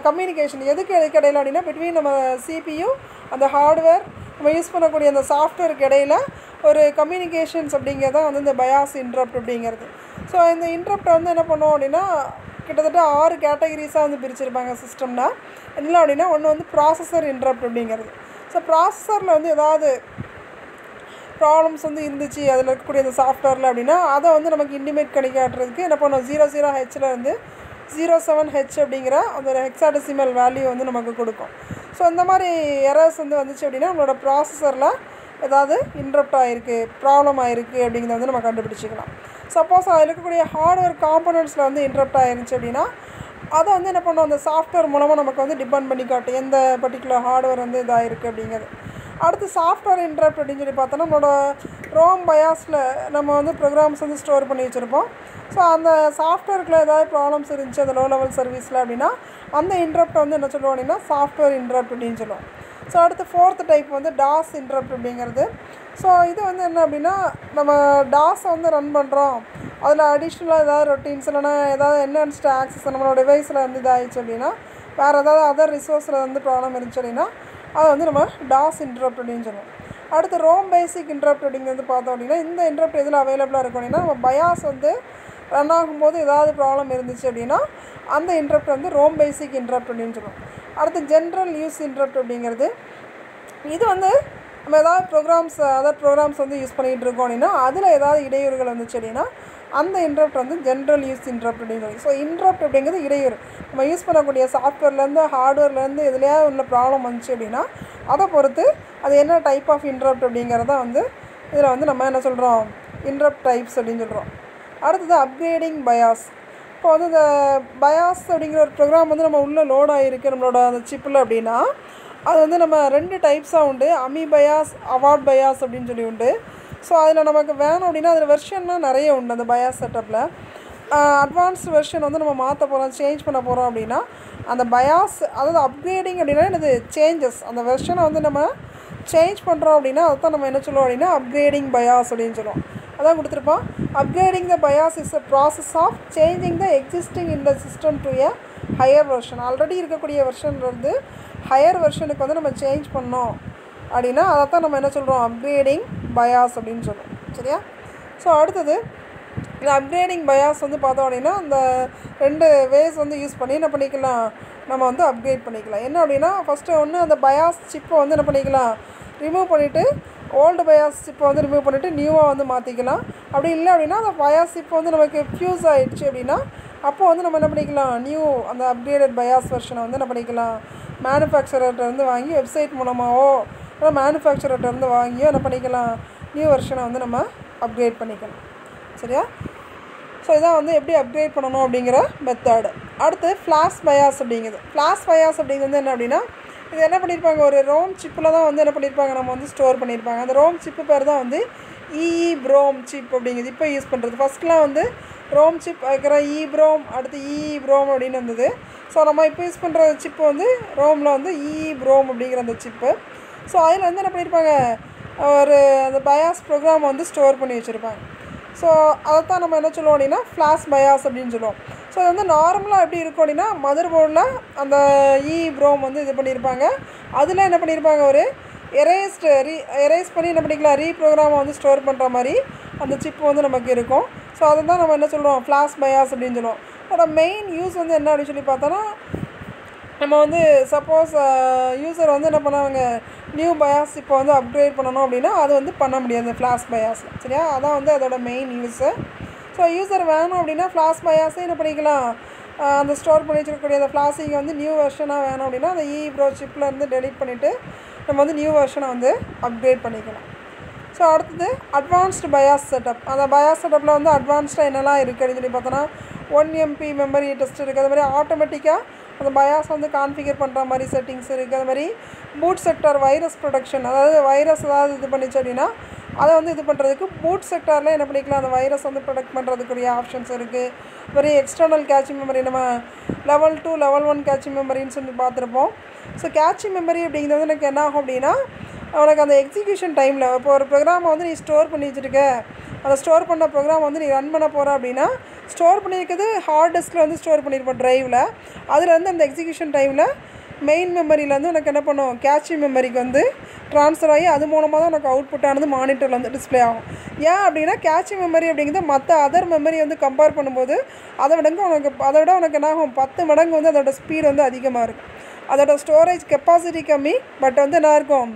Speaker 1: கம்யூனிகேஷன் எதுக்கு இடையில அப்படின்னா பிட்வீன் நம்ம சிபியூ அந்த ஹார்ட்வேர் நம்ம யூஸ் பண்ணக்கூடிய அந்த சாஃப்ட்வேருக்கு இடையில ஒரு கம்யூனிகேஷன்ஸ் அப்படிங்கிறத வந்து இந்த பயாஸ் இன்ட்ரப்ட் அப்படிங்கிறது. ஸோ இந்த இன்ட்ரப்டை வந்து என்ன பண்ணுவோம் அப்படின்னா கிட்டத்தட்ட 6 கேட்டகரிஸாக வந்து பிரிச்சிருப்பாங்க சிஸ்டம்னா. என்ன அப்படின்னா ஒன்று வந்து ப்ராசஸர் இன்ட்ரப்ட் அப்படிங்கிறது. ஸோ ப்ராசஸரில் வந்து ஏதாவது ப்ராப்ளம்ஸ் வந்து இருந்துச்சு அதில் இருக்கக்கூடிய அந்த சாஃப்ட்வேரில் அப்படின்னா அதை வந்து நமக்கு இன்டிமேட் பண்ணி காட்டுறதுக்கு என்ன பண்ணோம் 00Hல இருந்து 07H அப்படிங்கிற அந்த ஒரு ஹெக்ஸாடெசிமல் வேல்யூ வந்து நமக்கு கொடுக்கும். ஸோ இந்த மாதிரி எரர்ஸ் வந்து வந்துச்சு அப்படின்னா நம்மளோட ப்ராசஸரில் ஏதாவது இன்ட்ரப்ட் ஆகிருக்கு ப்ராப்ளம் ஆகிருக்கு அப்படிங்கிறத வந்து நம்ம கண்டுபிடிச்சிக்கலாம். சப்போஸ் அதில் இருக்கக்கூடிய ஹார்ட்வேர் காம்பனன்ட்ஸில் வந்து இன்ட்ரப்ட் ஆகிருந்துச்சு அப்படின்னா அதை வந்து என்ன பண்ணோம் அந்த சாஃப்ட்வேர் மூலமாக நமக்கு வந்து டிபெண்ட் பண்ணி காட்டும் எந்த பர்டிகுலர் ஹார்ட்வேர் வந்து இதாகிருக்கு அப்படிங்கிறது. அடுத்து சாஃப்ட்வேர் இன்ட்ரப்ட் அப்படின்னு சொல்லி பார்த்தோன்னா நம்மளோட ரோம் பயாஸில் நம்ம வந்து ப்ரோக்ராம்ஸ் வந்து ஸ்டோர் பண்ணி வச்சுருப்போம். ஸோ அந்த சாஃப்ட்வேருக்குள்ள ஏதாவது ப்ராப்ளம்ஸ் இருந்துச்சு அந்த லோ லெவல் சர்வீஸில் அப்படின்னா அந்த இன்ட்ரப்ட் வந்து என்ன சொல்லுவோம் அப்படின்னா சாஃப்ட்வேர் இன்ட்ரப்ட் அப்படின்னு சொல்லுவோம். ஸோ அடுத்து ஃபோர்த் டைப் வந்து டாஸ் இன்டரப்ட் அப்படிங்கிறது. ஸோ இது வந்து என்ன அப்படின்னா, நம்ம டாஸை வந்து ரன் பண்ணுறோம், அதில் அடிஷ்னலாக ஏதாவது ரொட்டீன்ஸ் இல்லைனா ஏதாவது என்ஹான்ஸ்டு ஆக்சஸ் நம்மளோட டிவைஸில் வந்து இதாகிடுச்சு அப்படின்னா, வேறு ஏதாவது அதர் ரிசோர்ஸில் வந்து ப்ராப்ளம் இருந்துச்சு அப்படின்னா அதை வந்து நம்ம டாஸ் இன்டரப்ட் அப்படின்னு சொல்லுவோம். அடுத்து ரோம் பேசிக் இன்டரப்ட் அப்படிங்கிறது பார்த்தோம் அப்படின்னா, இந்த இன்டரப்ட் எதில் அவைலபிளாக இருக்கும் அப்படின்னா, நம்ம பயாஸ் வந்து ரன் ஆகும்போது ஏதாவது ப்ராப்ளம் இருந்துச்சு அப்படின்னா அந்த இன்டரப்ட் வந்து ரோம் பேசிக் இன்டரப்ட் அப்படின்னு சொல்லுவோம். அடுத்து ஜென்ரல் யூஸ் இன்டரப்ட் அப்படிங்கிறது, இது வந்து நம்ம ஏதாவது அதர் ப்ரோக்ராம்ஸ் வந்து யூஸ் பண்ணிகிட்டு இருக்கோம் அப்படின்னா அதில் ஏதாவது இடையூறுகள் வந்துச்சு அப்படின்னா அந்த இன்டரப்ட் வந்து ஜென்ரல் யூஸ் இன்டரப்ட் அப்படின்னு சொல்லி. ஸோ இன்டரப்ட் அப்படிங்கிறது இடையூறு, நம்ம யூஸ் பண்ணக்கூடிய சாஃப்ட்வேர்லேருந்து ஹார்ட்வேர்லேருந்து எதுலையாவது உள்ள ப்ராப்ளம் வந்துச்சு அப்படின்னா அதை பொறுத்து அது என்ன டைப் ஆஃப் இன்டரப்ட் அப்படிங்கிறத வந்து இதில் வந்து நம்ம என்ன சொல்கிறோம், இன்டரப்ட் டைப்ஸ் அப்படின்னு சொல்கிறோம். அடுத்தது அப்கிரேடிங் பயாஸ். இப்போ வந்து இந்த பயாஸ் அப்படிங்கிற ஒரு ப்ரோக்ராம் வந்து நம்ம உள்ளே லோட் ஆகிருக்கு நம்மளோட அந்த சிப்பில் அப்படின்னா அது வந்து நம்ம 2 டைப்ஸாக உண்டு, அமி பயாஸ், அவார்ட் பயாஸ் அப்படின்னு சொல்லி உண்டு. ஸோ அதில் நமக்கு வேணும் அப்படின்னா அதில் வெர்ஷன்லாம் நிறைய உண்டு. அந்த பயாஸ் செட்டப்பில் அட்வான்ஸ்டு வெர்ஷன் வந்து நம்ம மாற்ற போகிறோம், சேஞ்ச் பண்ண போகிறோம் அப்படின்னா அந்த பயாஸ், அதாவது அப்கிரேடிங் அப்படின்னா இது சேஞ்சஸ், அந்த வெர்ஷனை வந்து நம்ம சேஞ்ச் பண்ணுறோம் அப்படின்னா அதுதான் நம்ம என்ன சொல்லுவோம் அப்படின்னா அப்கிரேடிங் பயாஸ் அப்படின்னு சொல்லுவோம். அதான் கொடுத்துருப்போம். Upgrading the BIOS is a process of changing the existing in the system to a higher version. Already இருக்கக்கூடிய வெர்ஷன்லேருந்து ஹையர் வெர்ஷனுக்கு வந்து நம்ம சேஞ்ச் பண்ணோம் அப்படின்னா அதைத்தான் நம்ம என்ன சொல்கிறோம், அப்கிரேடிங் பயாஸ் அப்படின்னு சொல்லுவோம். சரியா? ஸோ அடுத்தது இந்த அப்கிரேடிங் பயாஸ் வந்து பார்த்தோம் அப்படின்னா அந்த 2 வேஸ் வந்து யூஸ் பண்ணி என்ன பண்ணிக்கலாம், நம்ம வந்து அப்கிரேட் பண்ணிக்கலாம். என்ன அப்படின்னா ஃபஸ்ட்டு ஒன்று அந்த பயாஸ் சிப்பை வந்து என்ன பண்ணிக்கலாம், ரிமூவ் பண்ணிவிட்டு ஓல்டு பயாஸ் சிப்பை வந்து ரிமூவ் பண்ணிவிட்டு நியூவாக வந்து மாற்றிக்கலாம். அப்படி இல்லை அப்படின்னா அந்த பயாஸ் சிப்பை வந்து நமக்கு ஃப்யூஸ் ஆகிடுச்சு அப்படின்னா அப்போ வந்து நம்ம என்ன பண்ணிக்கலாம், நியூ அந்த அப்கிரேடட் பயாஸ் வெர்ஷனை வந்து என்ன பண்ணிக்கலாம், மேனுஃபேக்சரர்கிட்டருந்து வாங்கி வெப்சைட் மூலமாகவோ இல்லை மேனுஃபேக்சரர்கிட்டருந்து வாங்கியோ என்ன பண்ணிக்கலாம், நியூ வெர்ஷனை வந்து நம்ம அப்கிரேட் பண்ணிக்கலாம். சரியா? ஸோ இதான் வந்து எப்படி அப்கிரேட் பண்ணணும் அப்படிங்கிற மெத்தடு. அடுத்து ஃப்ளாஷ் பயாஸ் அப்படிங்கிறது. ஃப்ளாஷ் பயாஸ் அப்படிங்கிறது வந்து என்ன அப்படின்னா, இது என்ன பண்ணியிருப்பாங்க, ஒரு ரோம் சிப்பில் தான் வந்து என்ன பண்ணியிருப்பாங்க, நம்ம வந்து ஸ்டோர் பண்ணியிருப்பாங்க. அந்த ரோம் சிப்பு பேர் தான் வந்து EEPROM சிப் அப்படிங்கிறது இப்போ யூஸ் பண்ணுறது. ஃபஸ்ட்லாம் வந்து ரோம் சிப் அதுக்கிற EEPROM அடுத்து EEPROM அப்படின்னு வந்தது. ஸோ நம்ம இப்போ யூஸ் பண்ணுற சிப்பு வந்து ரோமில் வந்து EEPROM அப்படிங்கிற அந்த சிப்பு. ஸோ அதில் வந்து என்ன பண்ணியிருப்பாங்க, ஒரு அந்த பயாஸ் ப்ரோக்ராம் வந்து ஸ்டோர் பண்ணி வச்சுருப்பாங்க. ஸோ அதைத்தான் நம்ம என்ன சொல்லுவோம் அப்படின்னா ஃப்ளாஷ் பயாஸ் அப்படின்னு சொல்லுவோம். ஸோ இது வந்து நார்மலாக எப்படி இருக்கும் அப்படின்னா மதர் போர்டில் அந்த EEPROM வந்து இது பண்ணியிருப்பாங்க. அதில் என்ன பண்ணியிருப்பாங்க, ஒரு எரேஸ் பண்ணி என்ன பண்ணிக்கலாம், ரீப்ரோக்ராமை வந்து ஸ்டோர் பண்ணுற மாதிரி அந்த சிப்பு வந்து நமக்கு இருக்கும். ஸோ அதை தான் நம்ம என்ன சொல்கிறோம், ஃப்ளாஷ் பயாஸ் அப்படின்னு சொல்லுவோம். அதோட மெயின் யூஸ் வந்து என்ன அப்படின்னு சொல்லி பார்த்தோன்னா, நம்ம வந்து சப்போஸ் யூசர் வந்து என்ன பண்ணுவாங்க, நியூ பயாஸ் இப்போ வந்து அப்கிரேட் பண்ணணும் அப்படின்னா அது வந்து பண்ண முடியாது ஃப்ளாஷ் பயாஸில். சரியா? அதான் வந்து அதோட மெயின் யூஸு. ஸோ யூசர் வேணும் அப்படின்னா ஃப்ளாஷ் பயாஸே என்ன பண்ணிக்கலாம், அந்த ஸ்டோர் பண்ணி வச்சுருக்கக்கூடிய அந்த ஃப்ளாஷிங்கை வந்து நியூ வெர்ஷனாக வேணும் அப்படின்னா அந்த EEPROM சிப்பில் இருந்து டெலிட் பண்ணிவிட்டு நம்ம வந்து நியூ வெர்ஷனை வந்து அப்கிரேட் பண்ணிக்கலாம். ஸோ அடுத்தது அட்வான்ஸ்டு பயாஸ் செட்டப். அந்த பயாஸ் செட்டப்பில் வந்து அட்வான்ஸ்டாக என்னெல்லாம் இருக்குது அப்படின்னு சொல்லி பார்த்தோன்னா 1 MB மெமரி டெஸ்ட் இருக்குது. அது மாதிரி ஆட்டோமேட்டிக்காக அந்த பயாஸ் வந்து கான்ஃபிகர் பண்ணுற மாதிரி செட்டிங்ஸ் இருக்குது. அது மாதிரி பூட் செக்டார் வைரஸ் ப்ரொடக்ஷன், அதாவது வைரஸ் ஏதாவது இது பண்ணிச்சு அப்படின்னா அதை வந்து இது பண்ணுறதுக்கு பூட் செக்டாரில் என்ன பண்ணிக்கலாம், அந்த வைரஸ் வந்து ப்ரொடக்ட் பண்ணுறதுக்குரிய ஆப்ஷன்ஸ் இருக்குது. மாதிரி எக்ஸ்டர்னல் கேட்சிங் மெமரி, நம்ம லெவல் 2 லெவல் 1 கேட்சிங் மெமரின்னு சொல்லி பார்த்துருப்போம். ஸோ கேட்சிங் மெமரி அப்படிங்கிறது வந்து எனக்கு என்ன ஆகும் அப்படின்னா, உனக்கு அந்த எக்ஸிக்யூஷன் டைமில் இப்போ ஒரு ப்ரோக்ராமை வந்து நீ ஸ்டோர் பண்ணி வச்சுருக்க, அந்த ஸ்டோர் பண்ண ப்ரோக்ராம் வந்து நீ ரன் பண்ண போகிற அப்படின்னா ஸ்டோர் பண்ணியிருக்கிறது ஹார்ட் டிஸ்கில் வந்து ஸ்டோர் பண்ணியிருப்போம் ட்ரைவில். அதில் வந்து அந்த எக்ஸிக்யூஷன் டைமில் மெயின் மெமரியிலேருந்து உனக்கு என்ன பண்ணும், கேட்சிங் மெமரிக்கு வந்து ட்ரான்ஸ்ஃபர் ஆகி அது மூலமாக தான் உனக்கு அவுட்புட் ஆனது மானிட்டரில் வந்து டிஸ்பிளே ஆகும். ஏன் அப்படின்னா கேட்சிங் மெமரி அப்படிங்கிறது மற்ற அதர் மெமரி வந்து கம்பேர் பண்ணும்போது அதை விட உனக்கு என்ன ஆகும், 10 மடங்கு வந்து அதோட ஸ்பீடு வந்து அதிகமாக இருக்கும். அதோட ஸ்டோரேஜ் கெப்பாசிட்டி கம்மி, பட் வந்து என்ன இருக்கும்,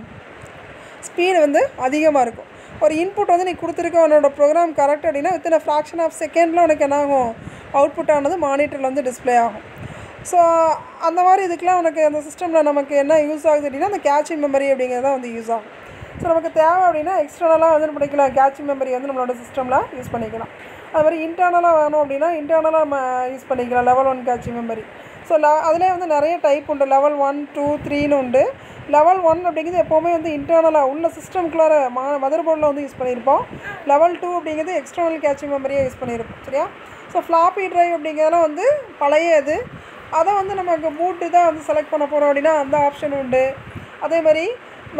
Speaker 1: ஸ்பீடு வந்து அதிகமாக இருக்கும். ஒரு இன்புட் வந்து நீ கொடுத்துருக்க உன்னோட ப்ரோக்ராம் கரெக்ட் அப்படின்னா வித்தின் அ ஃப்ராக்ஷன் ஆஃப் செகண்டில் உனக்கு என்ன ஆகும், அவுட்புட் ஆனது மானிட்டரில் வந்து டிஸ்பிளே ஆகும். ஸோ அந்த மாதிரி இதுக்கெலாம் உனக்கு அந்த சிஸ்டமில் நமக்கு என்ன யூஸ் ஆகுது அப்படின்னா அந்த கேட்சிங் மெமரி அப்படிங்கிறது தான் வந்து யூஸ் ஆகும். ஸோ நமக்கு தேவை அப்படின்னா எக்ஸ்டர்னலாக வந்து பண்ணிக்கலாம், கேட்சிங் மெமரி வந்து நம்மளோட சிஸ்டமில் யூஸ் பண்ணிக்கலாம். அது மாதிரி இன்டர்னலாக வேணும் அப்படின்னா இன்டர்னலாக நம்ம யூஸ் பண்ணிக்கலாம் லெவல் 1 கேட்சிங் மெமரி. ஸோ அதிலே வந்து நிறைய டைப் உண்டு, லெவல் 1, 2, 3ன்னு உண்டு. லெவல் 1 அப்படிங்கிறது எப்போவுமே வந்து இன்டர்னலாக உள்ள சிஸ்டம்குள்ளார மதர் போர்டில் வந்து யூஸ் பண்ணியிருப்போம். லெவல் 2 அப்படிங்கிறது எக்ஸ்டர்னல் கேட்சிங் மெமரியாக யூஸ் பண்ணியிருப்போம். சரியா? ஸோ ஃப்ளாப்பி ட்ரைவ் அப்படிங்கிறதெல்லாம் வந்து பழைய இது, அதை வந்து நமக்கு பூட்டு தான் வந்து செலக்ட் பண்ண போகிறோம் அப்படின்னா அந்த ஆப்ஷன் உண்டு. அதே மாதிரி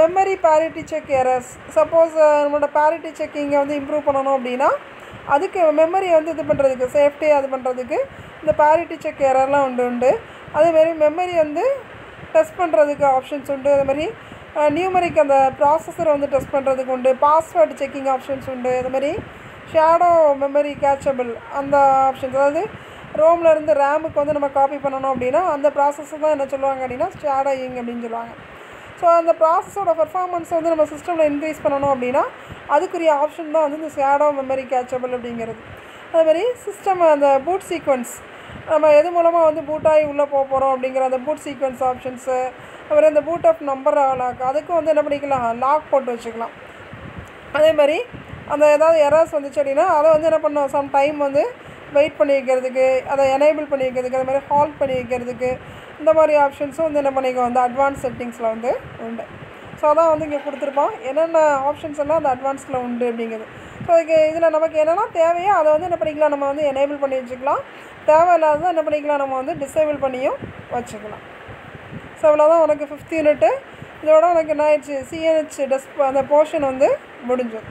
Speaker 1: memory parity check errors. Suppose நம்மளோட parity செக்கிங்கை வந்து இம்ப்ரூவ் பண்ணணும் அப்படின்னா அதுக்கு மெமரி வந்து இது பண்ணுறதுக்கு சேஃப்டியாக இது பண்ணுறதுக்கு இந்த parity செக் எரர்லாம் உண்டு. அதேமாதிரி மெமரி வந்து டெஸ்ட் பண்ணுறதுக்கு ஆப்ஷன்ஸ் உண்டு. அதேமாதிரி நியூமரிக் அந்த ப்ராசஸரை வந்து டெஸ்ட் பண்ணுறதுக்கு உண்டு. பாஸ்வேர்டு செக்கிங் ஆப்ஷன்ஸ் உண்டு. அதுமாதிரி ஷேடோ மெமரி கேட்சபிள் அந்த ஆப்ஷன்ஸ், அதாவது ரோம்லேருந்து ரேமுக்கு வந்து நம்ம காப்பி பண்ணணும் அப்படின்னா அந்த ப்ராசஸை தான் என்ன சொல்லுவாங்க அப்படின்னா ஷேடோயிங் அப்படின்னு சொல்லுவாங்க. ஸோ அந்த ப்ராசஸோட பர்ஃபார்மன்ஸ் வந்து நம்ம சிஸ்டமில் இன்க்ரீஸ் பண்ணணும் அப்படின்னா அதுக்குரிய ஆப்ஷன் தான் வந்து இந்த ஷேடோ மெமரி கேட்சபிள் அப்படிங்கிறது. அதுமாதிரி சிஸ்டம் அந்த பூட் சீக்வன்ஸ் நம்ம எது மூலமாக வந்து பூட்டாகி உள்ளே போகிறோம் அப்படிங்கிற அந்த பூட் சீக்வன்ஸ் ஆப்ஷன்ஸு, அப்புறம் இந்த பூட் ஆஃப் நம்பர் லாக், அதுக்கும் வந்து என்ன பண்ணிக்கலாம், லாக் போட்டு வச்சுக்கலாம். அதே மாதிரி அந்த ஏதாவது எரர்ஸ் வந்துச்சு அப்படின்னா அதை வந்து என்ன பண்ணோம், சம் டைம் வந்து வெயிட் பண்ணி வைக்கிறதுக்கு, அதை எனேபிள் பண்ணி வைக்கிறதுக்கு, அது மாதிரி ஹால்ட் பண்ணி வைக்கிறதுக்கு, இந்த மாதிரி ஆப்ஷன்ஸும் வந்து என்ன பண்ணிக்கோ அந்த அட்வான்ஸ் செட்டிங்ஸில் வந்து உண்டு. ஸோ அதான் வந்து இங்கே கொடுத்துருப்போம் என்னென்ன ஆப்ஷன்ஸ் எல்லாம் அந்த அட்வான்ஸில் உண்டு அப்படிங்கிறது. ஸோ இதுக்கு இதில் நமக்கு என்னென்னா தேவையோ அதை வந்து என்ன பண்ணிக்கலாம், நம்ம வந்து எனேபிள் பண்ணி வச்சுக்கலாம். தேவையில்லாததை என்ன பண்ணிக்கலாம், நம்ம வந்து டிசேபிள் பண்ணியும் வச்சுக்கலாம். ஸோ இவ்வளோதான் உனக்கு 5th யூனிட்டு. இதோட உனக்கு என்ன ஆயிடுச்சு, சிஎன்ஹெச் டெஸ்க் அந்த போர்ஷன் வந்து முடிஞ்சது.